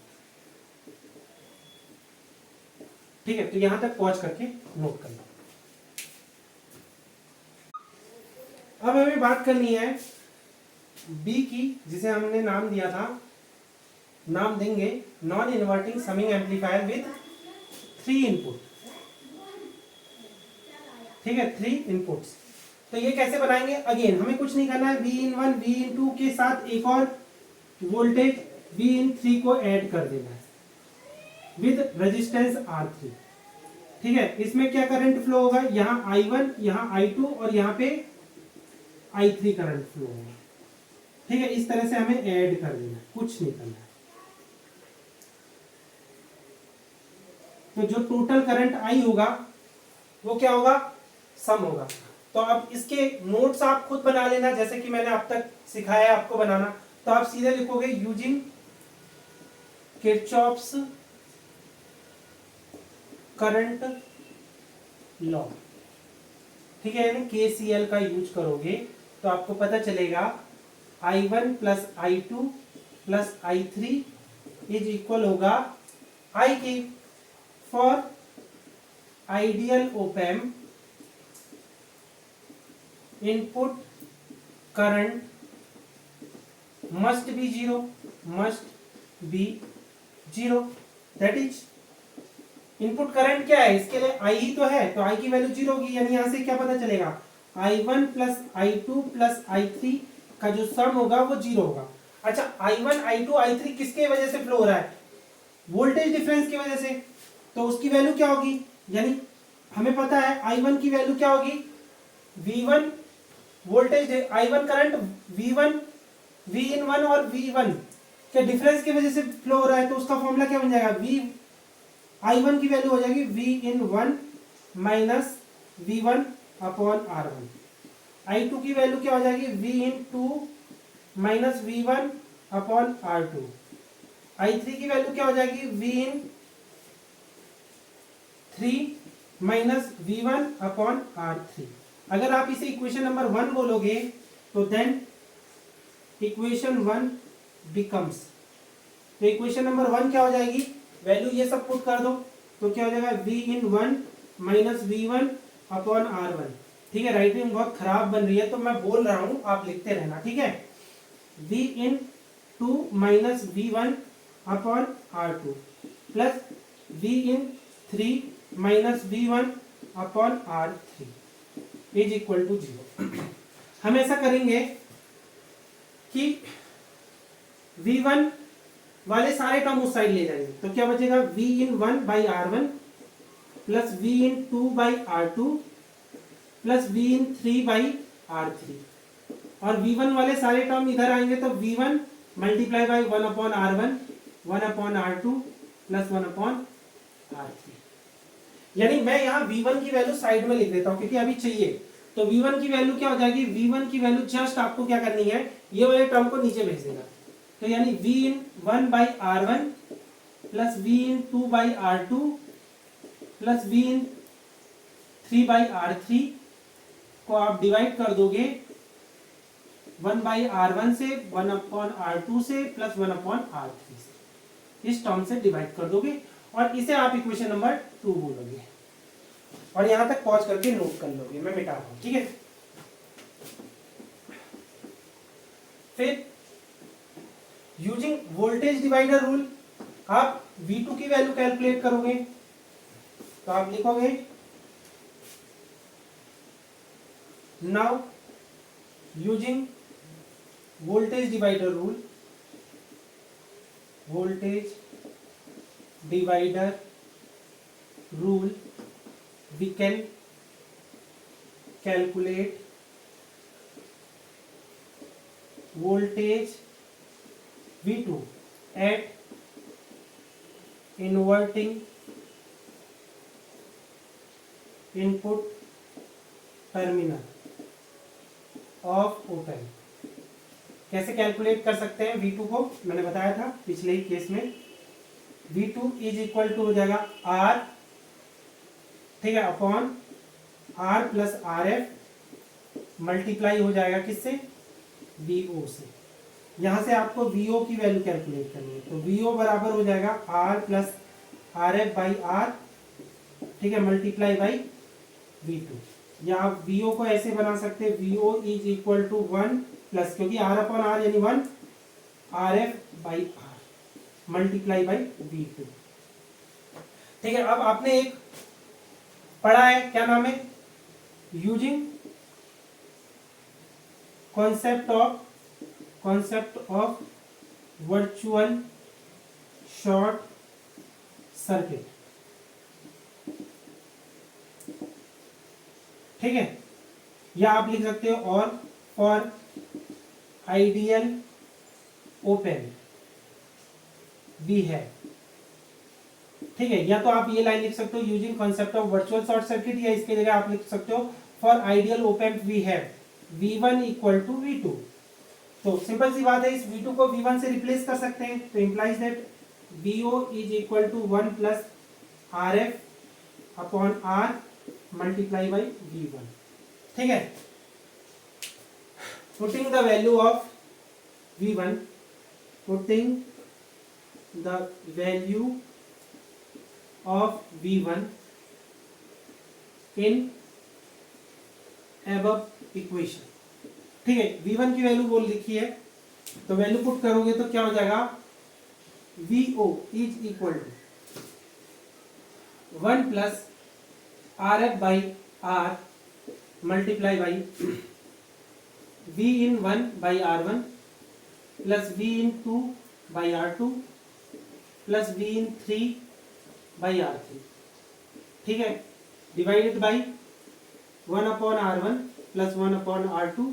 [SPEAKER 1] ठीक है, तो यहां तक पहुंच करके नोट करना। अब हमें बात करनी है बी की, जिसे हमने नाम दिया था, नाम देंगे non inverting summing amplifier with 3 input. ठीक है, 3 इनपुट्स। तो ये कैसे बनाएंगे? अगेन हमें कुछ नहीं करना है, V in1 V in2 के साथ एक और वोल्टेज V in3 को ऐड कर देना है विद रेजिस्टेंस R3। ठीक है, इसमें क्या करंट फ्लो होगा? यहाँ I1, यहाँ I2 और यहाँ पे I3 करंट फ्लो होगा। ठीक है, इस तरह से हमें ऐड कर देना है, कुछ नहीं करना है। तो जो टोटल करंट आई होगा वो क्या होगा? सम होगा। तो अब इसके नोट्स आप खुद बना लेना, जैसे कि मैंने अब तक सिखाया है आपको बनाना। तो आप सीधे लिखोगे यूजिंग किरचॉफ्स करंट लॉ। ठीक है, यानी KCL का यूज करोगे तो आपको पता चलेगा I1 plus I2 plus I3 is equal होगा I के। For ideal op-amp input current must be zero, that is input current क्या है? इसके लिए I ही तो है, तो I की वैल्यू 0 होगी। यानी यहां से क्या पता चलेगा? I1 plus I2 plus I3 का जो सम होगा वो 0 होगा। अच्छा, I1 I2 I3 किसके वजह से फ्लो हो रहा है? वोल्टेज डिफरेंस की वजह से। तो उसकी वैल्यू क्या होगी? यानी हमें पता है I1 की वैल्यू क्या होगी? V1 voltage, I1 current V1 V in1 और V1 के डिफरेंस की वजह से फ्लो हो रहा है, तो उसका फॉर्मूला क्या बन जाएगा? I1 की वैल्यू हो जाएगी V in1 minus V1 upon R1। I2 की वैल्यू क्या हो जाएगी? V in2 minus V1 upon R2। I3 की वैल्यू क्या हो जाएगी? V in3 minus V1 upon R3। अगर आप इसे इक्वेशन नंबर 1 बोलोगे तो देन इक्वेशन 1 बिकम्स, तो इक्वेशन नंबर 1 क्या हो जाएगी? वैल्यू ये सब पुट कर दो तो क्या हो जाएगा? V in1 minus V1 upon R1। ठीक है, राइटिंग बहुत खराब बन रही है तो मैं बोल रहा हूं, आप लिखते रहना। ठीक है, V in2 minus V1 upon R2 plus V in3 minus V1 upon R3 is equal to 0। हम ऐसा करेंगे कि V1 वाले सारे टर्म उस साइड ले जाएंगे, तो क्या बचेगा? V in1 by R1 plus V in2 by R2 plus V in3 by R3, और V1 वाले सारे टर्म इधर आएंगे तो V1 multiply by 1 upon R1 1 upon R2 plus 1 upon R3। यानी मैं यहाँ V1 की वैल्यू साइड में लिख देता हूँ क्योंकि अभी चाहिए। तो V1 की वैल्यू क्या हो जाएगी? V1 की वैल्यू जस्ट आपको क्या करनी है? ये वाले टर्म को नीचे भेज देना। तो यानी V in1 by R1 plus V in2 by R2 plus V in3 by R3 को आप डिवाइड कर दोगे 1 बाई R1 से, 1 अपॉन R2 से, प्लस 1 अपॉन R3 से। इस टर्म से डिवाइड कर दोगे और इसे आप इक्वेशन नंबर 2 बोलोगे और यहां तक पॉज करके नोट कर लोगे। मैं मिटा रहा हूं। ठीक है, फिर यूजिंग वोल्टेज डिवाइडर रूल आप V2 की वैल्यू कैलकुलेट करोगे। तो आप लिखोगे now using voltage divider rule, voltage divider rule we can calculate voltage V2 at inverting input terminal of op amp। कैसे कैलकुलेट कर सकते हैं V2 को? मैंने बताया था पिछले ही केस में। V2 इज इक्वल टू हो जाएगा R, ठीक है, upon R plus RF multiply हो जाएगा किससे? VO से। यहां से आपको VO की वैल्यू कैलकुलेट करनी है। तो VO बराबर हो जाएगा R plus RF by R, ठीक है, मल्टीप्लाई बाई V2। या आप वीओ को ऐसे बना सकते हैं, VO is equal to 1 plus, क्योंकि आर अपॉन आर यानी 1 R F by R multiply by V two. ठीक है, अब आपने एक पढ़ा है, क्या नाम है, using concept of virtual short circuit. ठीक है, या आप लिख सकते हो और फॉर आइडियल ओपन वी है। ठीक है, या तो आप ये लाइन लिख सकते हो using concept of virtual short circuit, या इसके जगह आप लिख सकते हो for ideal open we have V1 equal to V2। तो सिंपल सी बात है, इस V2 को V1 से रिप्लेस कर सकते हैं, तो implies that VO is equal to 1 plus RF upon R multiply by V1। ठीक है, putting the value of V1, putting the value of V1 in above equation. ठीक है, V1 की वैल्यू बोल लिखी है, तो वैल्यू पुट करोगे तो क्या हो जाएगा, VO is equal to 1 plus RF by R multiply by V in 1 by R1 plus V in 2 by R2 plus V in 3 by R3। ठीक है, divided by 1 upon R1 plus 1 upon R2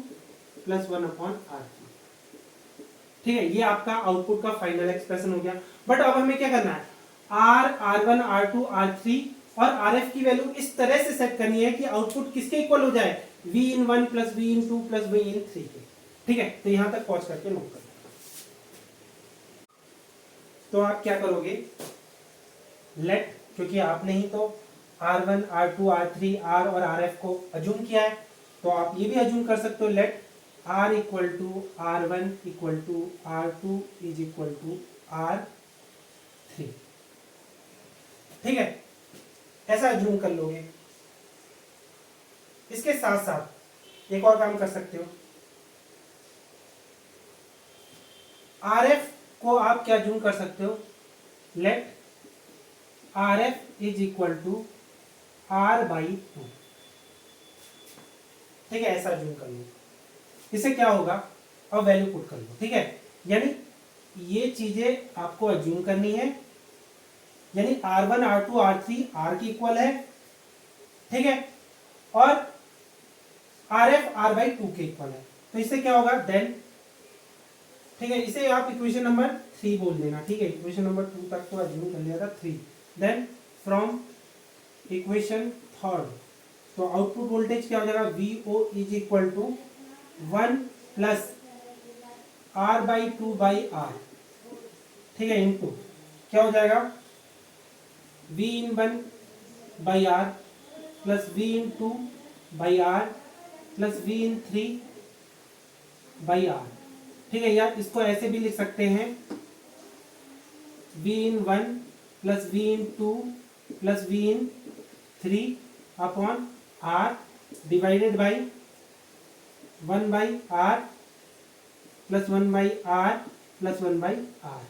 [SPEAKER 1] plus 1 upon R3। ठीक है, ये आपका output का final expression हो गया। But अब हमें क्या करना है, R, R1, R2, R3 और RF की वैल्यू इस तरह से सेट करनी है कि आउटपुट किसके इक्वल हो जाए, V in 1 plus V in 2 plus V in 3 के। ठीक है, तो यहां तक पहुंच करके नोट कर, तो आप क्या करोगे, लेट, क्योंकि आपने ही तो R1, R2, R3, R और RF को अज्यूम किया है, तो आप ये भी अज्यूम कर सकते हो, let R equal to R1 equal to R2 is equal to R3। ठीक है, ऐसा अज्यूम कर लोगे। इसके साथ साथ एक और काम कर सकते हो, RF को आप क्या अज्यूम कर सकते हो, let RF is equal to R by 2। ठीक है, ऐसा अज्यूम कर लो। इससे क्या होगा, अब वैल्यू पुट कर लो। ठीक है, यानी ये चीजें आपको अज्यूम करनी है, यानी R1, R2, R3 R की इक्वल है। ठीक है, और RF R बाई 2 के इक्वल है, तो इससे क्या होगा, देन, ठीक है, इसे आप इक्वेशन नंबर 3 बोल देना। ठीक है, इक्वेशन नंबर 2 तक तो अज्यूम कर लिया था, 3, देन फ्रॉम इक्वेशन थर्ड, तो आउटपुट वोल्टेज क्या हो जाएगा, VO is equal to 1 plus R by 2 by R। ठीक है, इनटू क्या हो जाएगा, V in 1 by R plus V in 2 by R plus V in 3 by R। ठीक है, या इसको ऐसे भी लिख सकते हैं, V in 1 plus V in 2 plus V in 3 upon R divided by 1 by R plus 1 by R plus 1 by R।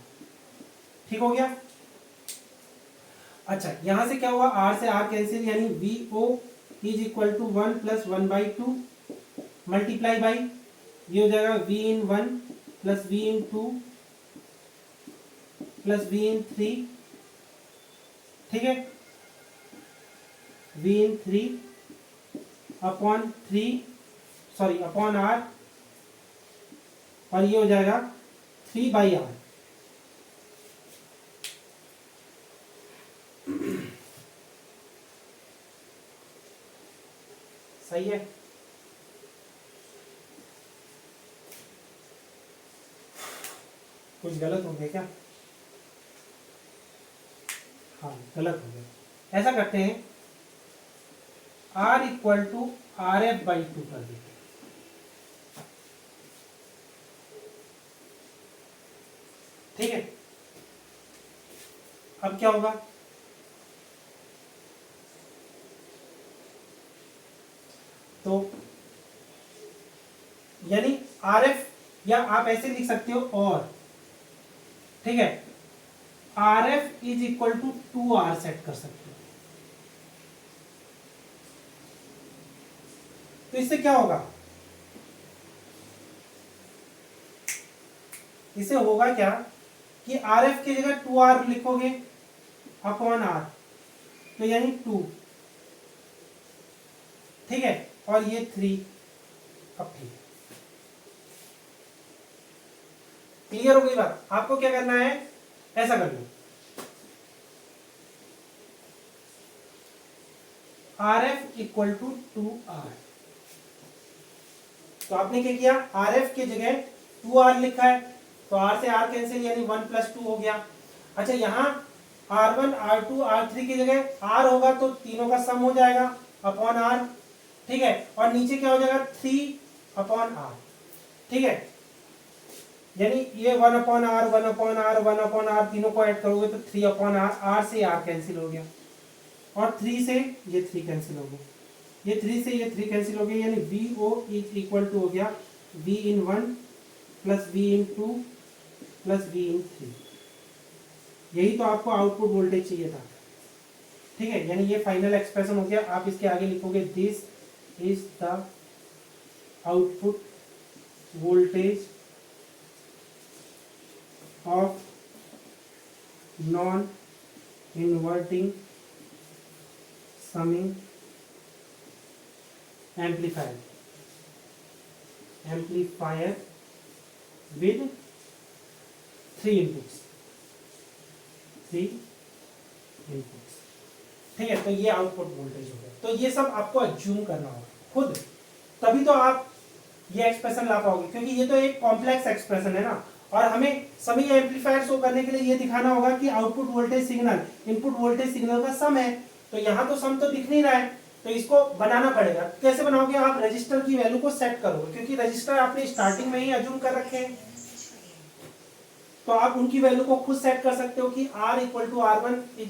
[SPEAKER 1] ठीक हो गया। अच्छा, यहां से क्या हुआ, R से R कैंसिल, यानी VO is equal to 1 plus 1 by 2 multiply by, ये हो जाएगा V in 1 plus V in 2 plus V in 3। ठीक है, V in 3 upon 3, sorry upon R, और ये हो जाएगा 3 बाई R। सही है, कुछ गलत हो गया क्या, हाँ गलत हो गया। ऐसा करते हैं, R equal to RF by 2 कर देते हैं। ठीक है, अब क्या होगा, तो यानी आर एफ, या आप ऐसे लिख सकते हो और, ठीक है, R F is equal to 2R set कर सकते हो। तो इससे क्या होगा, इससे होगा क्या कि आर एफ की जगह 2R लिखोगे अपॉन आर, तो यानी 2, ठीक है, और ये 3। अब ठीक, क्लियर हो गई बात। आपको क्या करना है, ऐसा कर लो, R F equal to 2R। तो आपने क्या किया, आर एफ की जगह 2R लिखा है, तो R से R कैंसिल, यानी 1 + 2 हो गया। अच्छा, यहाँ R1 R2 R3 की जगह R होगा तो तीनों का सम हो जाएगा अपॉन R, ठीक है, और नीचे क्या हो जाएगा 3/R, ठीक है, यानी ये 1/R 1/R 1/R तीनों को ऐड करोगे तो 3/R, R से R कैंसिल हो गया, और 3 से ये 3 कैंसिल हो गया, ये 3 से ये 3 कैंसिल हो गया, यानी VO इज इक्वल टू हो गया V(1) + V(2) + V(3). यही तो आपको आउटपुट वोल्टेज चाहिए था, ठीक है, यानी ये फाइनल एक्सप्रेशन हो गया। आप इसके आगे लिखोगे this is the output voltage of non inverting summing amplifier with 3 inputs, ठीक है। तो ये आउटपुट वोल्टेज हो गया। तो ये सब आपको अज्यूम करना होगा खुद, तभी तो आप ये एक्सप्रेशन ला पाओगे, क्योंकि ये तो एक कॉम्प्लेक्स एक्सप्रेशन है ना, और हमें सभी एम्पलीफायर शो करने के लिए ये दिखाना होगा कि output voltage signal input voltage signal का सम है। तो यहाँ तो सम तो दिख नहीं रहा है, तो इसको बनाना पड़ेगा। कैसे बनाओगे, आप रजिस्टर की वैल्यू को सेट करोगे, क्योंकि रजिस्टर आपने स्टार्टिंग में ही अज्यूम कर रखे हैं, तो आप उनकी वैल्यू को खुद सेट कर सकते हो कि R = R1 =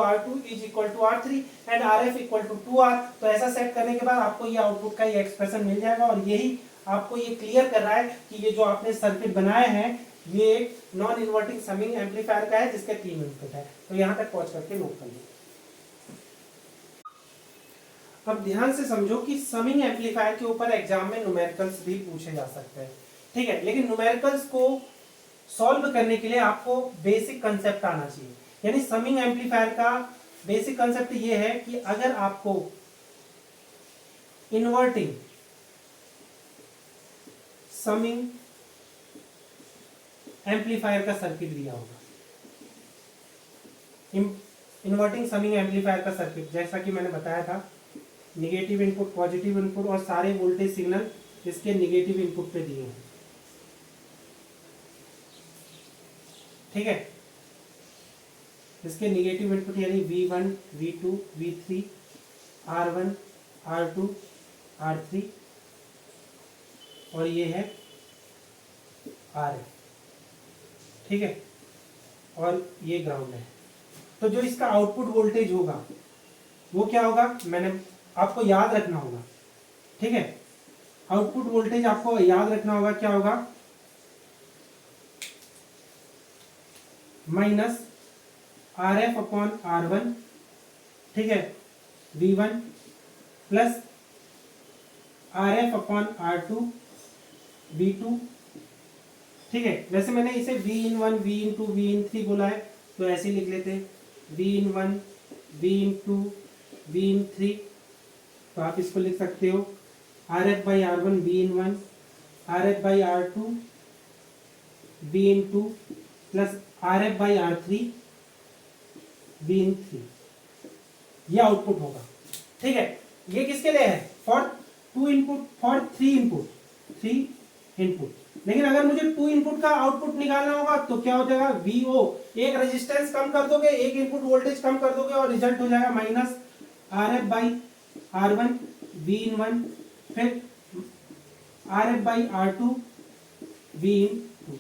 [SPEAKER 1] R2 = R3 and RF = 2R। तो ऐसा सेट करने के बाद आपको ये आउटपुट का ये एक्सप्रेशन मिल जाएगा, और यही आपको ये क्लियर कर रहा है कि ये जो आपने सर्किट बनाया है ये एक नॉन इन्वर्टिंग समिंग एम्पलीफायर का है जिसके 3 इनपुट है। तो यहां तक पहुंच करके नोट कर लो। अब ध्यान से समझो कि समिंग एम्पलीफायर के ऊपर एग्जाम में न्यूमेरिकल्स भी पूछे जा सकते हैं, ठीक है, लेकिन न्यूमेरिकल्स को सॉल्व करने के लिए आपको बेसिक कंसेप्ट आना चाहिए। यानी समिंग एम्पलीफायर का बेसिक कंसेप्ट ये है कि अगर आपको इन्वर्टिंग समिंग एम्पलीफायर का सर्किट दिया होगा, इन्वर्टिंग समिंग एम्पलीफायर का सर्किट, जैसा कि मैंने बताया था, नेगेटिव इनपुट, पॉजिटिव इनपुट और सारे वोल्टेज सिग्नल इसके नेगेटिव इनपुट पे दिए हैं, ठीक है, इसके नेगेटिव इनपुट यानी V1 V2 V3 R1 R2 R3 और ये है RF, ठीक है, और ये ग्राउंड है। तो जो इसका आउटपुट वोल्टेज होगा वो क्या होगा, मैंने आपको याद रखना होगा, ठीक है, आउटपुट वोल्टेज आपको याद रखना होगा, क्या होगा, -RF/R1, ठीक है, V1 + RF/R2 V2, ठीक है। वैसे मैंने इसे V(1) V(2) V(3) बोला है, तो ऐसे लिख लेते V(1) V(2) V(3), तो आप इसको लिख सकते हो RF/R1 V(1), RF/R2 V(2) + RF/R3 V(3). ये आउटपुट होगा, ठीक है। ये किसके लिए है, फॉर 2 इनपुट, फॉर 3 इनपुट। लेकिन अगर मुझे 2 इनपुट का आउटपुट निकालना होगा तो क्या हो जाएगा, VO, एक रेजिस्टेंस कम कर दोगे, एक इनपुट वोल्टेज कम कर दोगे और रिजल्ट हो जाएगा -RF/R1 V(1), फिर RF/R2 V(2).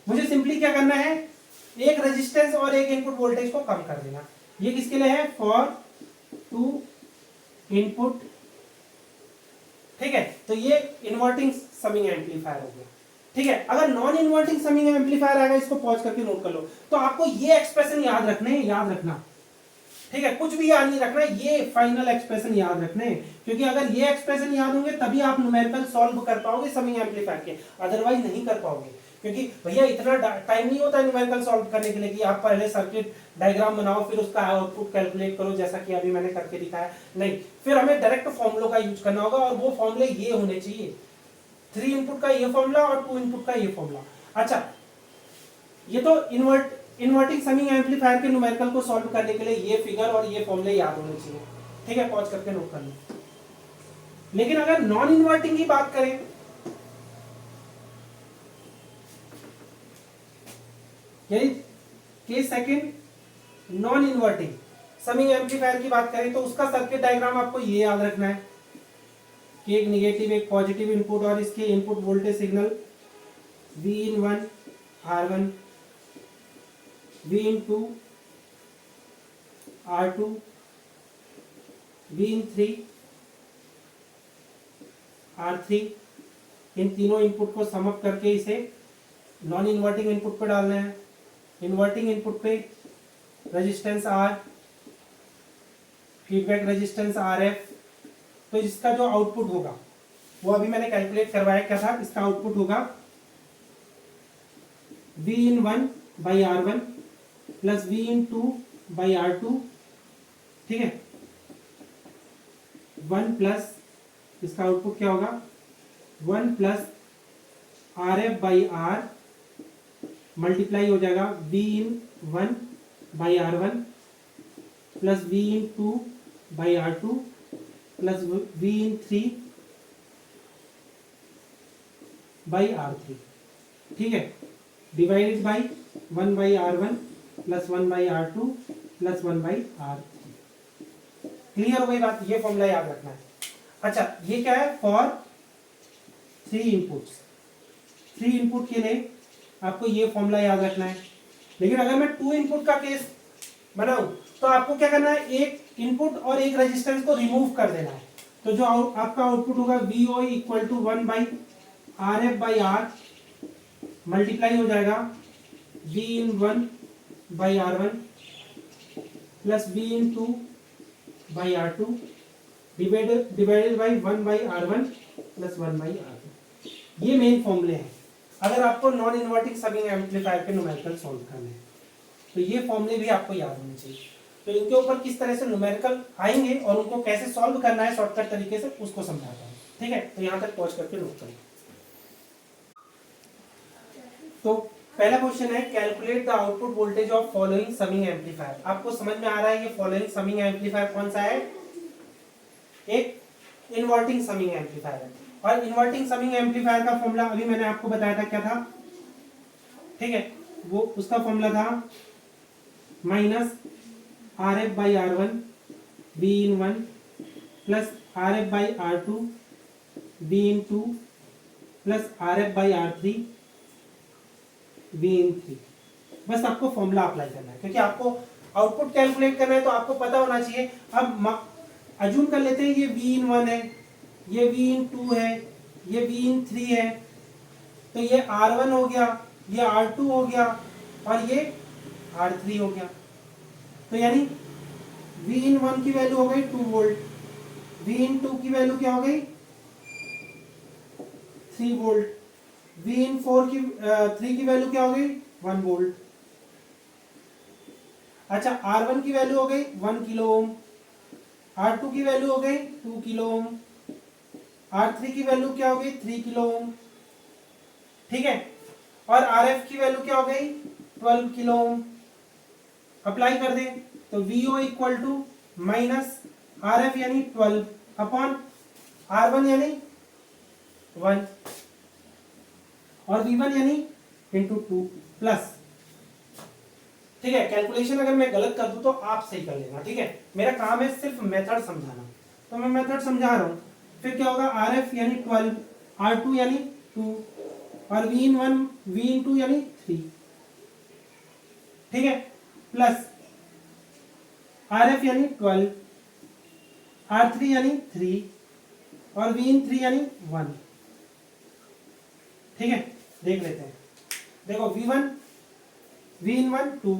[SPEAKER 1] मुझे सिंपली क्या करना है, एक रेजिस्टेंस और एक इनपुट वोल्टेज को कम कर देना। ये किसके लिए है, फॉर 2 इनपुट ठीक है, तो ये इन्वर्टिंग समिंग एम्पलीफायर हो गया। ठीक है, अगर नॉन इन्वर्टिंग समिंग एम्पलीफायर आएगा, इसको पॉज करके नोट कर लो, तो आपको ये एक्सप्रेशन याद रखने हैं, याद रखना। ठीक है, कुछ भी याद नहीं रखना, ये फाइनल एक्सप्रेशन याद रखने हैं, क्योंकि अगर ये एक्सप्रेशन याद होंगे तभी आप न्यूमेरिकल सॉल्व कर पाओगे समिंग एम्पलीफायर के, अदरवाइज नहीं कर पाओगे। क्योंकि भैया इतना टाइम नहीं होता न्यूमेरिकल सॉल्व करने के लिए कि आप पहले सर्किट डायग्राम बनाओ फिर उसका आउटपुट कैलकुलेट करो, जैसा कि अभी मैंने करके दिखाया। नहीं, फिर हमें डायरेक्ट फॉर्मूलों का यूज करना होगा, और वो फॉर्मूले ये होने चाहिए, 3 इनपुट का ये फॉर्मूला और 2 इनपुट का ये फॉर्मूला। अच्छा, ये तो इन्वर्टिंग समिंग एम्पलीफायर के न्यूमेरिकल को सॉल्व करने के लिए ये फिगर और ये फॉर्मूले याद होने चाहिए। ठीक है, पॉज करके नोट कर लो। लेकिन अगर नॉन इन्वर्टिंग की बात करें, यानी case second non inverting summing amplifier की बात करें, तो उसका सर्किट डायग्राम आपको ये याद रखना है कि एक निगेटिव एक पॉजिटिव इनपुट, और इसके input voltage signal Vin1 R1, Vin2 R2, Vin3 R3, इन तीनों इनपुट को सम अप करके इसे नॉन इन्वर्टिंग इनपुट पे डालना है। इन्वर्टिंग इनपुट पे resistance R, feedback resistance RF, तो इसका जो आउटपुट होगा वो अभी मैंने कैलकुलेट करवाया, क्या था इसका आउटपुट होगा Vin1 by R1 plus Vin2 by R2, ठीक है, 1 प्लस इसका आउटपुट क्या होगा 1 plus RF by R multiply हो जाएगा Vin1 by R1 plus Vin2 by R2 plus Vin3 by R3, ठीक है, divided by 1 by R1 plus 1 by R2 plus 1 by R3। Clear हो गई बात, ये फॉर्मूला याद रखना है। अच्छा, ये क्या है फॉर 3 इनपुट्स, 3 इनपुट के लिए आपको ये फॉर्मूला याद रखना है। लेकिन अगर मैं 2 इनपुट का केस बनाऊं तो आपको क्या करना है, एक इनपुट और एक रेजिस्टेंस को रिमूव कर देना है। तो जो आपका आउटपुट होगा VO equal to 1 by RF by R multiply हो जाएगा Vin1 by R1 plus Vin2 by R2 divided by 1 by R1 plus 1 by R2। ये मेन फॉर्मूले हैं अगर आपको नॉन इन्वर्टिंग समिंग एम्पलीफायर के न्यूमेरिकल सॉल्व करने हैं, तो ये फॉर्मूले भी आपको याद होने चाहिए। तो इनके ऊपर किस तरह से न्यूमेरिकल आएंगे और उनको कैसे सॉल्व करना है शॉर्टकट तरीके से, उसको समझाता हूँ। ठीक है, तो यहाँ तक पहुँच करके नोट करें। तो पहला क्वेश्चन है calculate the output voltage of following summing amplifier. आपको समझ में आ रहा है ये फॉलोइंग समिंग एम्पलीफायर कौन सा है, एक इन्वर्टिंग समिंग एम्पलीफायर है। और इन्वर्टिंग समिंग एम्पलीफायर का फॉर्मूला अभी मैंने आपको बताया था, क्या था, ठीक है, वो उसका फॉर्मूला था minus RF by R1 Vin1 plus RF by R2 Vin2 plus RF by R3 Vin3। बस आपको फॉर्मूला अप्लाई करना है, क्योंकि आपको आउटपुट कैलकुलेट करना है तो आपको पता होना चाहिए। अब अज्यूम कर लेते हैं ये Vin1 है, ये Vin2 है, ये Vin3 है, तो ये R1 हो गया, ये R2 हो गया और ये R3 हो गया। तो यानी Vin1 की वैल्यू हो गई 2 वोल्ट, Vin2 की वैल्यू क्या हो गई 3 वोल्ट, Vin4 की 3 की वैल्यू क्या हो गई 1 वोल्ट। अच्छा, R1 की वैल्यू हो गई 1 किलो ओम, R2 की वैल्यू हो गई 2 किलो ओम, R3 की वैल्यू क्या हो गई 3 किलो ओम, ठीक है, और RF की वैल्यू क्या हो गई 12 किलो ओम। अप्लाई कर दें तो VO equal to minus RF यानी 12 अपॉन R1 यानी 1 और V1 यानी इंटू 2 प्लस, ठीक है। कैलकुलेशन अगर मैं गलत कर दूं तो आप सही कर लेना, ठीक है, मेरा काम है सिर्फ मेथड समझाना, तो मैं मेथड समझा रहा हूं। फिर क्या होगा RF यानी 12, R2 यानी 2 और Vin2 यानी 3, ठीक है, प्लस RF यानी 12, R3 यानी 3 और वी इन 3 यानी 1। ठीक है, देख लेते हैं। देखो V1 V in 1 2,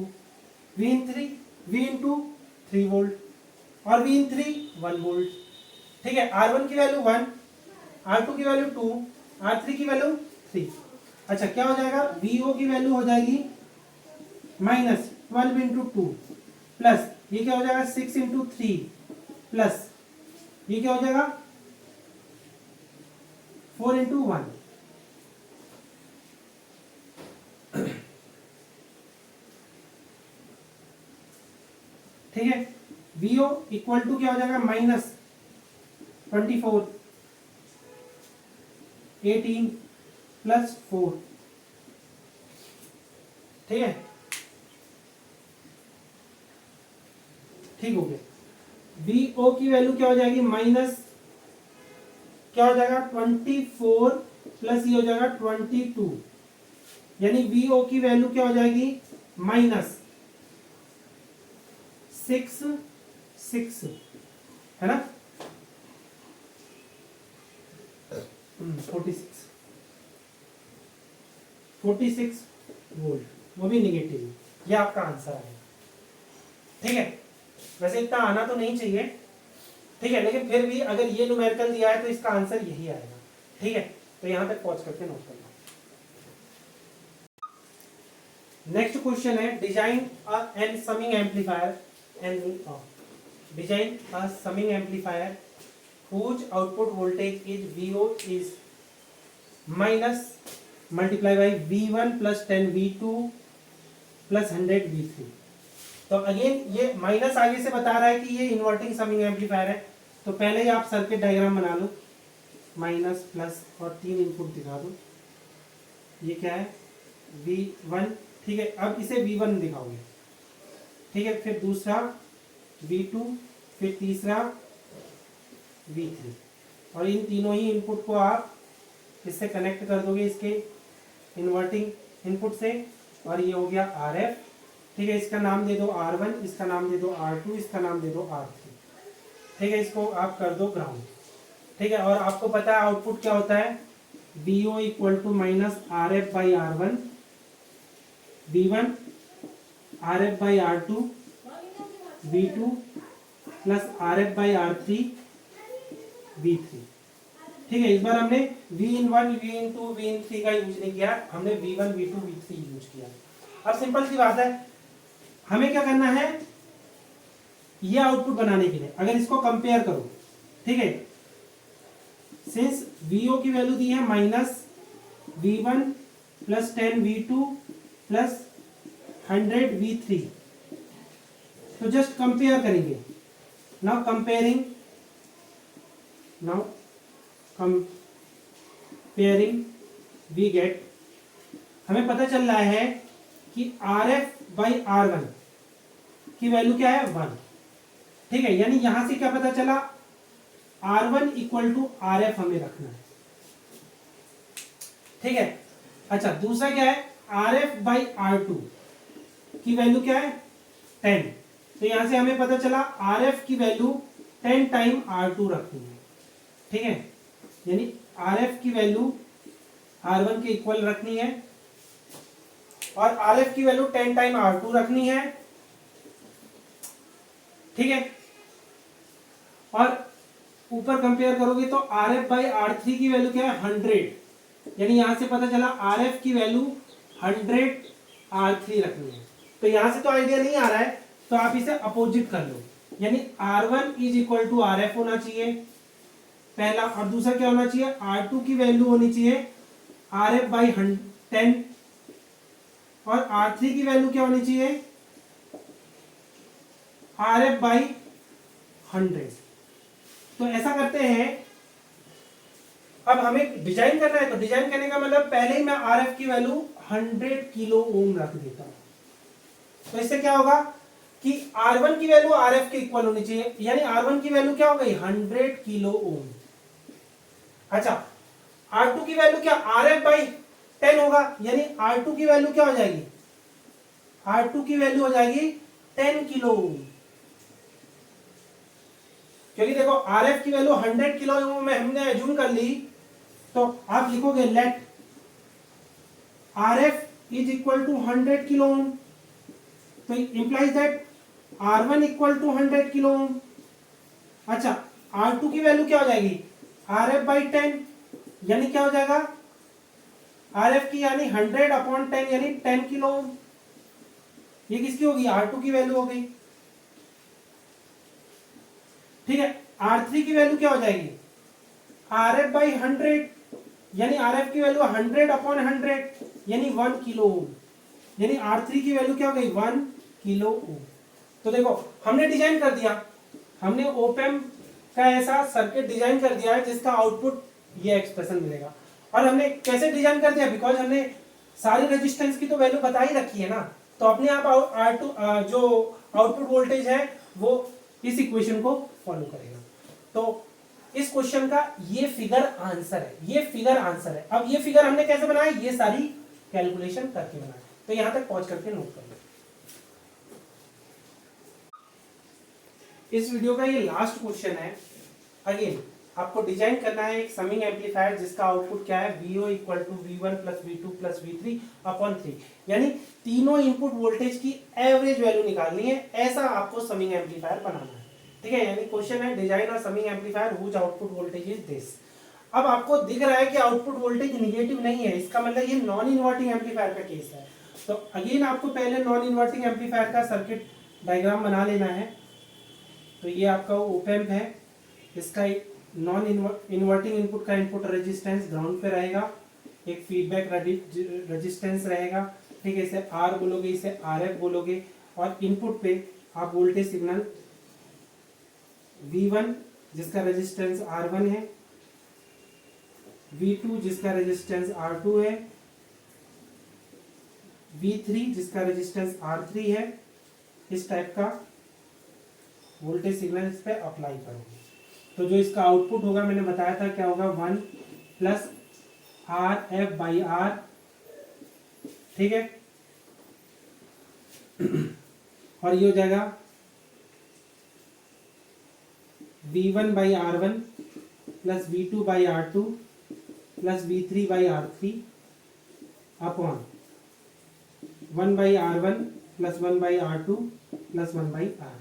[SPEAKER 1] V in 3 V in 2 3 volt और वी इन 3 1 वोल्ट। ठीक है, R1 की वैल्यू 1, R2 की वैल्यू 2, R3 की वैल्यू 3। अच्छा, क्या हो जाएगा, VO की वैल्यू हो जाएगी -12 इंटू 2 प्लस ये क्या हो जाएगा 6 इंटू 3 प्लस ये क्या हो जाएगा 4 इंटू 1। ठीक है, VO इक्वल टू क्या हो जाएगा -24 18 प्लस 4। ठीक है, ठीक हो गया। VO की वैल्यू क्या हो जाएगी क्या हो जाएगा 24 प्लस ये हो जाएगा 22, यानी VO की वैल्यू क्या हो जाएगी -6 है ना 46 वोल्ट, वो भी निगेटिव। ये आपका आंसर है। ठीक है, वैसे इतना आना तो नहीं चाहिए, ठीक है, लेकिन फिर भी अगर ये न्यूमेरिकल दिया है तो इसका आंसर यही आएगा। ठीक है, तो यहां तक पहुंच करके नोट करना। नेक्स्ट क्वेश्चन है design and summing amplifier design a summing amplifier whose output voltage is VO is minus multiply by V1 plus 10 V2 plus 100 V3। तो अगेन ये माइनस आगे से बता रहा है कि ये इन्वर्टिंग समिंग एम्पलीफायर है, तो पहले ही आप सर्किट डायग्राम बना लो, माइनस प्लस और 3 इनपुट दिखा दो। ये क्या है V1। ठीक है, अब इसे V1 दिखाओगे। ठीक है, फिर दूसरा V2, फिर तीसरा V3 और इन तीनों ही इनपुट को आप इससे कनेक्ट कर दोगे इसके इन्वर्टिंग इनपुट से, और ये हो गया RF। ठीक है, इसका नाम दे दो R1, इसका नाम दे दो R2, इसका नाम दे दो R3। ठीक है, इसको आप कर दो ग्राउंड। ठीक है, और आपको पता है आउटपुट क्या होता है, VO equal to minus RF by R1, V1 RF by R2, V2 plus RF by R3, V3। ठीक है, इस बार हमने V1 V2 V3 का यूज नहीं किया, हमने V1 V2 V3 यूज किया। अब सिंपल सी बात है, हमें क्या करना है, ये आउटपुट बनाने के लिए अगर इसको कंपेयर करो। ठीक है, सिंस VO की वैल्यू दी है -V1 plus 10 V2 plus 100 V3, तो जस्ट कंपेयर करेंगे। नाउ कंपेयरिंग वी गेट, हमें पता चल रहा है कि RF बाई R1 की वैल्यू क्या है 1। ठीक है, यानी यहां से क्या पता चला, R1 इक्वल टू RF हमें रखना है। ठीक है, अच्छा दूसरा क्या है, RF बाई R2 की वैल्यू क्या है 10, तो यहां से हमें पता चला RF की वैल्यू 10 टाइम R2 रखनी है। ठीक है, यानी RF की वैल्यू R1 के इक्वल रखनी है और RF की वैल्यू 10 टाइम R2 रखनी है। ठीक है, और ऊपर कंपेयर करोगे तो RF बाई R3 की वैल्यू क्या है 100, यानी यहां से पता चला RF की वैल्यू 100 R3 रखनी है। तो यहां से तो आइडिया नहीं आ रहा है, तो आप इसे अपोजिट कर लो, यानी R1 is equal to RF होना चाहिए पहला, और दूसरा क्या होना चाहिए, R2 की वैल्यू होनी चाहिए RF बाई 10 और R3 की वैल्यू क्या होनी चाहिए RF बाई 100। तो ऐसा करते हैं, अब हमें डिजाइन करना है, तो डिजाइन करने का मतलब पहले ही मैं RF की वैल्यू 100 किलो ओम रख देता हूं। तो इससे क्या होगा कि R1 की वैल्यू RF के इक्वल होनी चाहिए, यानी R1 की वैल्यू क्या हो गई 100 किलो ओम। अच्छा, R2 की वैल्यू क्या RF बाई 10 होगा, यानी R2 की वैल्यू क्या हो जाएगी, R2 की वैल्यू हो जाएगी 10 किलो ओम, क्योंकि देखो RF की वैल्यू 100 किलो ओम में हमने एज्यूम कर ली, तो आप लिखोगे let RF is equal to 100 kilo ohm, तो implies that R1 equal to 100 kilo ohm. अच्छा, R2 की वैल्यू क्या हो जाएगी, RF बाई 10, यानी क्या हो जाएगा RF की, यानी 100/10 यानी 10 किलो ओम। ये किसकी होगी, R2 की वैल्यू हो गई। ठीक है, R3 की वैल्यू क्या हो जाएगी, RF बाई 100, यानी RF की वैल्यू 100/100 यानी 1 किलो ओम, यानी R3 की वैल्यू क्या हो गई, 1 किलो ओम। तो देखो हमने डिजाइन कर दिया, हमने ओपैम्प का ऐसा सर्किट डिजाइन कर दिया है जिसका आउटपुट ये एक्सप्रेशन मिलेगा। और हमने कैसे डिजाइन कर दिया, बिकॉज हमने सारी रेजिस्टेंस की तो वैल्यू बता ही रखी है ना, तो अपने आप R2 जो आउटपुट वोल्टेज है वो इस इक्वेशन को फॉलो करेगा। तो इस क्वेश्चन का ये फिगर आंसर है, ये फिगर आंसर है। अब ये फिगर हमने कैसे बनाया, ये सारी कैलकुलेशन करके बनाया। तो यहां तक पहुंच करके नोट कर लो। इस वीडियो का ये लास्ट क्वेश्चन है। अगेन आपको डिजाइन करना है एक समिंग एम्पलीफायर जिसका आउटपुट क्या है, VO equal to V1 plus V2 plus V3 upon 3, यानी तीनों इनपुट वोल्टेज की एवरेज वैल्यू निकालनी है। ऐसा आपको समिंग एम्पलीफायर बनाना है। ठीक है, यानी क्वेश्चन है डिजाइन और summing amplifier whose output voltage is this. अब आपको दिख रहा है कि आउटपुट वोल्टेज निगेटिव नहीं है, इसका मतलब ये नॉन इन्वर्टिंग एम्पलीफायर का केस है। तो अगेन आपको पहले नॉन इन्वर्टिंग एम्पलीफायर का सर्किट डायग्राम बना लेना है। तो ये आपका ओपैम्प है, इसका नॉन इन्वर्टिंग इनपुट का इनपुट रेजिस्टेंस ग्राउंड पे रहेगा, एक फीडबैक रेजिस्टेंस रहेगा। ठीक है, इसे R बोलोगे, इसे RF बोलोगे, और इनपुट पे आप वोल्टेज सिग्नल V1 जिसका रेजिस्टेंस R1 है, V2 जिसका रेजिस्टेंस R2 है, V3 जिसका रेजिस्टेंस R3 है, इस टाइप का वोल्टेज सिग्नल इस पे अप्लाई करोगे। तो जो इसका आउटपुट होगा मैंने बताया था क्या होगा, 1 प्लस RF बाई R। ठीक है, और ये हो जाएगा V1 by R1 plus V2 by R2 plus V3 by R3 upon 1 by R1 plus 1 by R2 plus 1 by R3।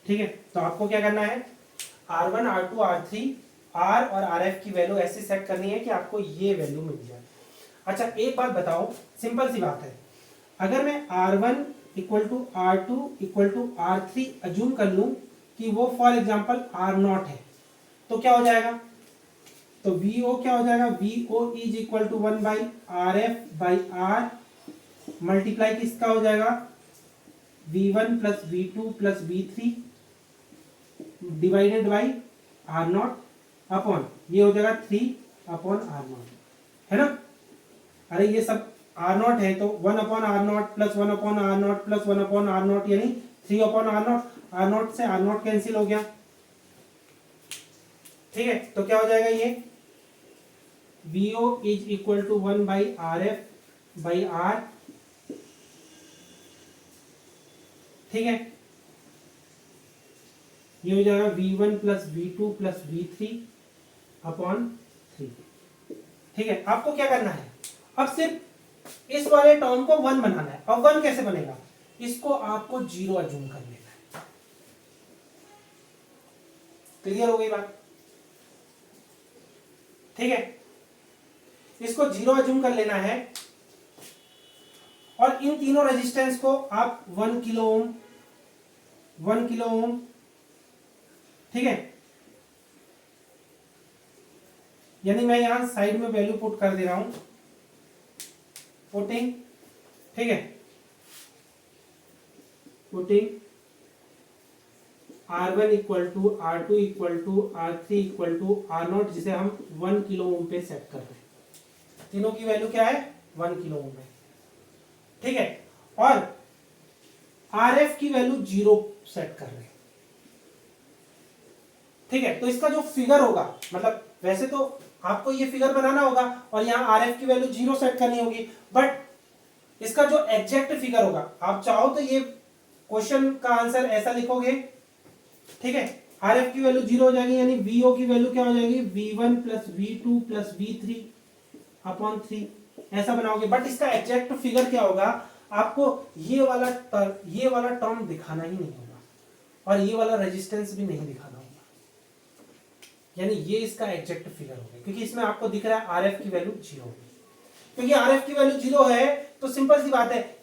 [SPEAKER 1] ठीक है, तो आपको क्या करना है, R1 R2 R3 R और RF की वैल्यू ऐसे सेट करनी है कि आपको ये वैल्यू मिल जाए। अच्छा एक बात बताओ, सिंपल सी बात है, अगर मैं R1 equal to R2 equal to R3 assume कर लूं कि वो फॉर एग्जांपल R0 है, तो क्या हो जाएगा, तो VO क्या हो जाएगा, VO is equal to 1 by RF by R multiply किसका हो जाएगा, V1 plus V2 plus V3 divided by R0 upon ये हो जाएगा 3 अपॉन R0, है ना। अरे ये सब R0 है तो 1 upon R0 plus 1 upon R0 plus 1 upon R0 यानी 3 अपॉन R0, R0 से R0 कैंसिल हो गया। ठीक है, तो क्या हो जाएगा, ये VO is equal to 1 by RF by R। ठीक है, ये हो जाएगा V1 plus V2 plus V3 upon 3। ठीक है, आपको क्या करना है, अब सिर्फ इस वाले टर्म को 1 बनाना है। अब 1 कैसे बनेगा, इसको आपको 0 अज्यूम कर लेना है। क्लियर हो गई बात। ठीक है, इसको 0 अज्यूम कर लेना है, और इन तीनों रेजिस्टेंस को आप 1 किलो ओम 1 किलो ओम, ठीक है, यानी मैं यहां साइड में वैल्यू पुट कर दे रहा हूं, पुटिंग, ठीक है, putting R1 equal to R2 equal to R3 equal to R0 जिसे हम 1 किलो ओम पे सेट कर रहे हैं। तीनों की वैल्यू क्या है, 1 किलो ओम है। ठीक है, और RF की वैल्यू 0 सेट कर रहे हैं। ठीक है, तो इसका जो फिगर होगा, मतलब वैसे तो आपको ये फिगर बनाना होगा और यहाँ RF की वैल्यू 0 सेट करनी होगी, बट इसका जो एग्जैक्ट फिगर होगा, आप चाहो तो ये क्वेश्चन का आंसर ऐसा लिखोगे, ठीक है, आर एफ की वैल्यू 0 हो जाएगी, यानी वीओ की वैल्यू क्या हो जाएगी, V1 plus V2 plus V3 upon 3, ऐसा बनाओगे। बट इसका एग्जैक्ट फिगर क्या होगा, आपको ये वाला टर्म दिखाना ही नहीं होगा और ये वाला रेजिस्टेंस भी नहीं दिखाना होगा, यानी ये इसका एग्जैक्ट फिगर होगा, क्योंकि इसमें आपको दिख रहा है आर एफ की वैल्यू 0 होगी। क्योंकि आर एफ की वैल्यू 0 है तो सिंपल सी बात है,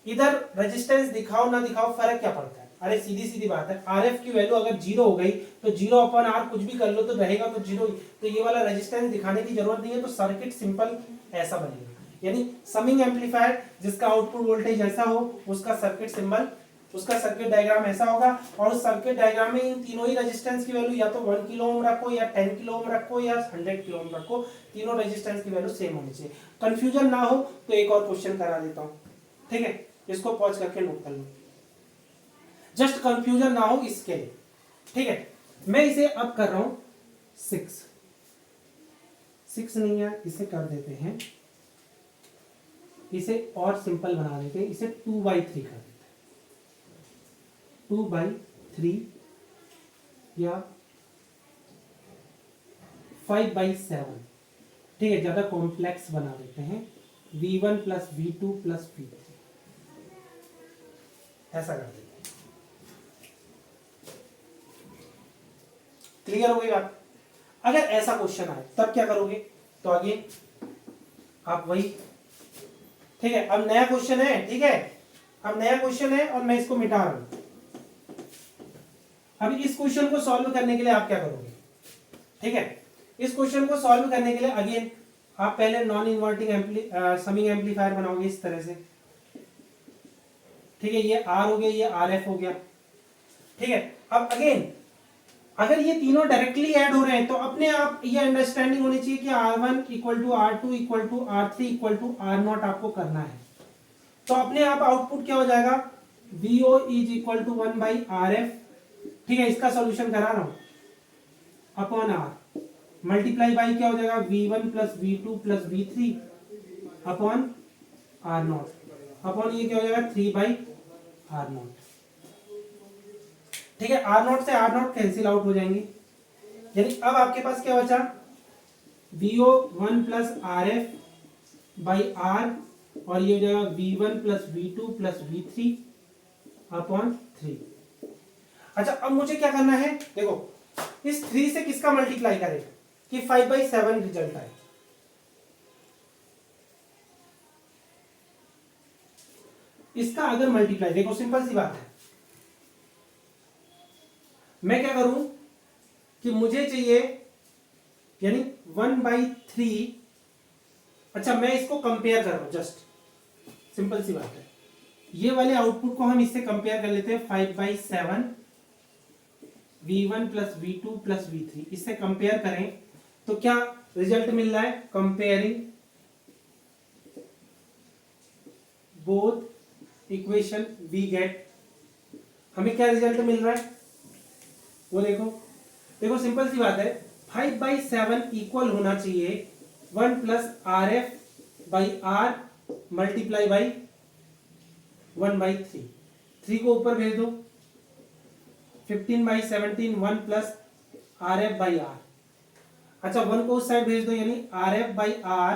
[SPEAKER 1] इधर रेजिस्टेंस दिखाओ ना दिखाओ फर्क क्या पड़ता है, अरे सीधी सीधी बात है, आर एफ की वैल्यू अगर 0 हो गई तो 0 अपॉन आर कुछ भी कर लो तो रहेगा तो 0, तो ये वाला रेजिस्टेंस दिखाने की जरूरत नहीं है, तो सर्किट सिंपल ऐसा बनेगा। यानी समिंग एम्पलीफायर जिसका आउटपुट वोल्टेज ऐसा हो, उसका सर्किट सिंबल, उसका सर्किट डायग्राम ऐसा होगा, और उस सर्किट डायग्राम में इन तीनों ही रेजिस्टेंस की वैल्यू या तो 1 किलो ओम रखो या 10 किलो ओम रखो या 100 किलो ओम रखो, तीनों रेजिस्टेंस की वैल्यू सेम होनी चाहिए। कंफ्यूजन ना हो तो एक और क्वेश्चन करा देता हूं, ठीक है, इसको पॉज करके नोट कर लो, जस्ट कंफ्यूजन ना हो इसके लिए, ठीक है। मैं इसे अब कर रहा हूं 6 नहीं है, इसे कर देते हैं, इसे और सिंपल बना देते हैं, इसे 2/3 कर देते हैं, 2/3 या 5/7, ठीक है, ज्यादा कॉम्प्लेक्स बना देते हैं, V1 plus V2 plus V3, ऐसा कर देते हैं। क्लियर हो गई बात। अगर ऐसा क्वेश्चन आए तब क्या करोगे, तो आगे आप वही, ठीक है, अब नया क्वेश्चन है, ठीक है, अब नया क्वेश्चन है और मैं इसको मिटा रहा हूं। अब इस क्वेश्चन को सॉल्व करने के लिए आप क्या करोगे, ठीक है, इस क्वेश्चन को सॉल्व करने के लिए अगेन आप पहले नॉन इन्वर्टिंग समिंग एम्पलीफायर बनाओगे इस तरह से, ठीक है, ये आर हो गया, ये आर एफ हो गया, ठीक है। अब अगेन अगर ये तीनों डायरेक्टली ऐड हो रहे हैं तो अपने आप ये अंडरस्टैंडिंग होनी चाहिए कि R1 equal to R2 equal to R3 equal to R0 आपको करना है, तो अपने आप आउटपुट क्या हो जाएगा, VO is equal to 1/RF, ठीक है, इसका सॉल्यूशन करा रहा हूं, अपॉन R मल्टीप्लाई बाई क्या हो जाएगा, V1 plus V2 plus V3 upon R0, upon ये क्या हो जाएगा 3/R0, ठीक है, R0 से R0 कैंसिल आउट हो जाएंगे, यानी अब आपके पास क्या बचा, VO 1 plus RF by R, और ये हो जाएगा V1 plus V2 plus V3 upon 3। अच्छा, अब मुझे क्या करना है, देखो इस 3 से किसका मल्टीप्लाई करें कि 5/7 रिजल्ट आए, इसका अगर मल्टीप्लाई, देखो सिंपल सी बात है, मैं क्या करूं कि मुझे चाहिए, यानी 1/3, अच्छा मैं इसको कंपेयर कर रहा हूं, जस्ट सिंपल सी बात है, ये वाले आउटपुट को हम इससे कंपेयर कर लेते हैं, 5/7 V1 plus V2 plus V3, इससे कंपेयर करें तो क्या रिजल्ट मिल रहा है, comparing both equation we get, हमें क्या रिजल्ट मिल रहा है वो देखो, देखो सिंपल सी बात है, 5/7 इक्वल होना चाहिए 1 plus RF by R multiply by 1/3, 3 को ऊपर भेज दो, 15/17 1 प्लस RF बाई R, अच्छा 1 को उस साइड भेज दो, यानी RF बाई R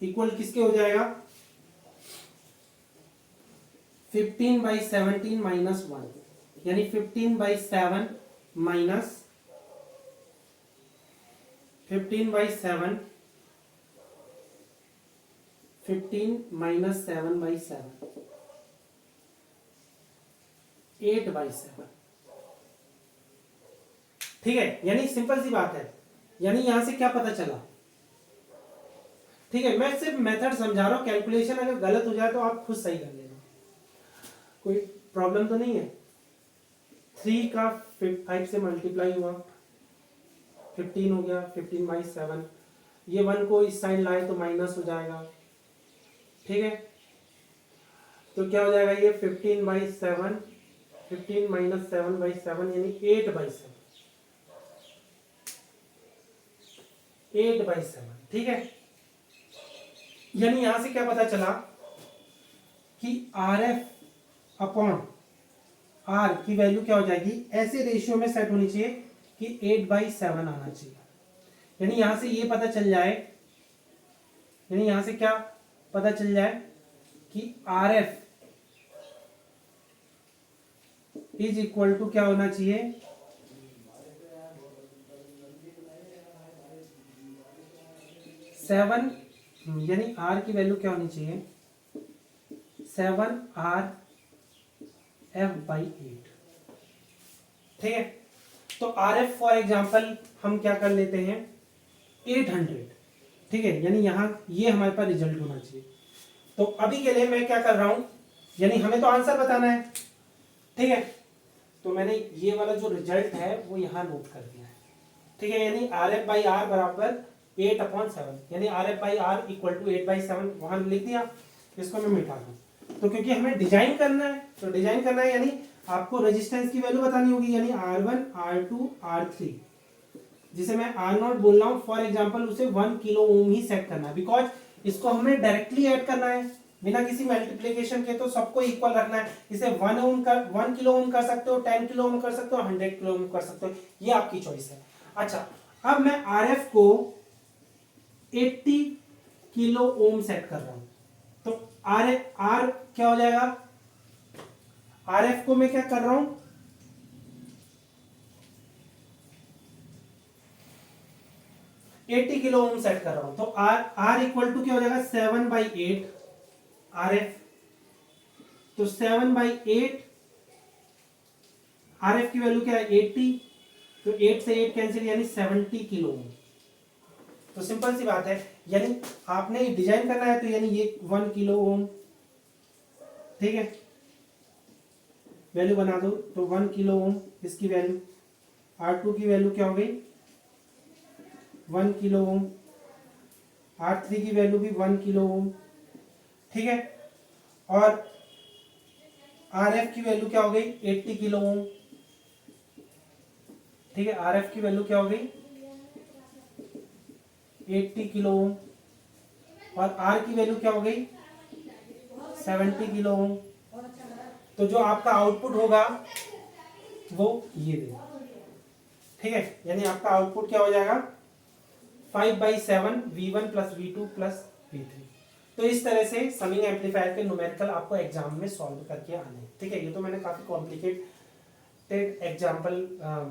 [SPEAKER 1] इक्वल किसके हो जाएगा, 15/17 माइनस 1, यानी 15/7 माइनस 15/7, 15 माइनस 7/7, 8/7, ठीक है, यानी सिंपल सी बात है, यानी यहां से क्या पता चला, ठीक है, मैं सिर्फ मेथड समझा रहा हूं, कैलकुलेशन अगर गलत हो जाए तो आप खुद सही कर लेना, कोई प्रॉब्लम तो नहीं है। 3 का 5 से मल्टीप्लाई हुआ 15 हो गया, 15/7, ये 1 को इस साइड लाए तो माइनस हो जाएगा, ठीक है, तो क्या हो जाएगा ये 15/7, 15 माइनस 7/7 यानी 8/7, 8/7, ठीक है, यानी यहां से क्या पता चला कि आर एफ अपॉन आर की वैल्यू क्या हो जाएगी, ऐसे रेशियो में सेट होनी चाहिए कि 8/7 आना चाहिए। यानी यहां से ये पता चल जाए, यानी यहां से क्या पता चल जाए कि R F is equal to क्या होना चाहिए, 7, यानी आर की वैल्यू क्या होनी चाहिए, 7RF/8। ठीक है, तो आर एफ फॉर एग्जाम्पल हम क्या कर लेते हैं 800। ठीक है, यानी यहां ये हमारे पास रिजल्ट होना चाहिए। तो अभी के लिए मैं क्या कर रहा हूं, यानी हमें तो आंसर बताना है। ठीक है, तो मैंने ये वाला जो रिजल्ट है वो यहां नोट कर दिया है। ठीक है, यानी RF/R बराबर 8/7, यानी RF/R इक्वल टू 8/7 वहां लिख दिया। इसको मैं मिटा दूं, तो क्योंकि हमें डिजाइन करना है, तो डिजाइन करना है यानी आपको रेजिस्टेंस की वैल्यू बतानी होगी, यानी R1 R2 R3, जिसे मैं R0 बोल रहा हूं फॉर एग्जांपल, उसे 1 किलो ओम ही सेट करना है, बिकॉज इसको हमें डायरेक्टली ऐड करना है बिना किसी मल्टीप्लिकेशन के, तो सबको इक्वल रखना है। इसे 1 किलो ओम कर सकते हो, 10 किलो ओम कर सकते हो, 100 किलो ओम कर सकते हो, ये आपकी चॉइस है। अच्छा, अब मैं RF को 80 किलो ओम सेट कर रहा हूं, तो आर क्या हो जाएगा, RF को मैं क्या कर रहा हूं 80 किलो ओम सेट कर रहा हूं, तो R इक्वल टू क्या हो जाएगा 7/8 RF। तो 7/8 RF की वैल्यू क्या है 80, तो 8 से 8 कैंसिल, यानी 70 किलो ओम। तो सिंपल सी बात है, यानी आपने डिजाइन करना है, तो यानी ये 1 किलो ओम। ठीक है, वैल्यू बना दो, तो 1 किलो ओम इसकी वैल्यू, R2 की वैल्यू क्या हो गई 1 किलो ओम, R3 की वैल्यू भी 1 किलो ओम। ठीक है, और RF की वैल्यू क्या हो गई 80 किलो ओम। ठीक है, RF की वैल्यू क्या हो गई 80 किलो ओम, और R की वैल्यू क्या हो गई 70 किलो ओम। तो जो आपका आउटपुट होगा वो ये देगा। ठीक है, यानी आपका आउटपुट क्या हो जाएगा 5/7 V1 + V2 + V3। तो इस तरह से समिंग एम्पलीफायर के न्यूमेरिकल आपको एग्जाम में सॉल्व करके आने हैं। ठीक है, ये तो मैंने काफी कॉम्प्लिकेटेड एग्जाम्पल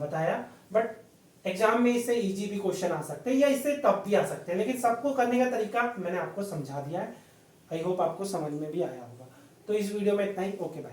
[SPEAKER 1] बताया, बट एग्जाम में इससे इजी भी क्वेश्चन आ सकते हैं या इससे टफ भी आ सकते हैं, लेकिन सबको करने का तरीका मैंने आपको समझा दिया है। आई होप आपको समझ में भी आया होगा। तो इस वीडियो में इतना ही। Okay bye.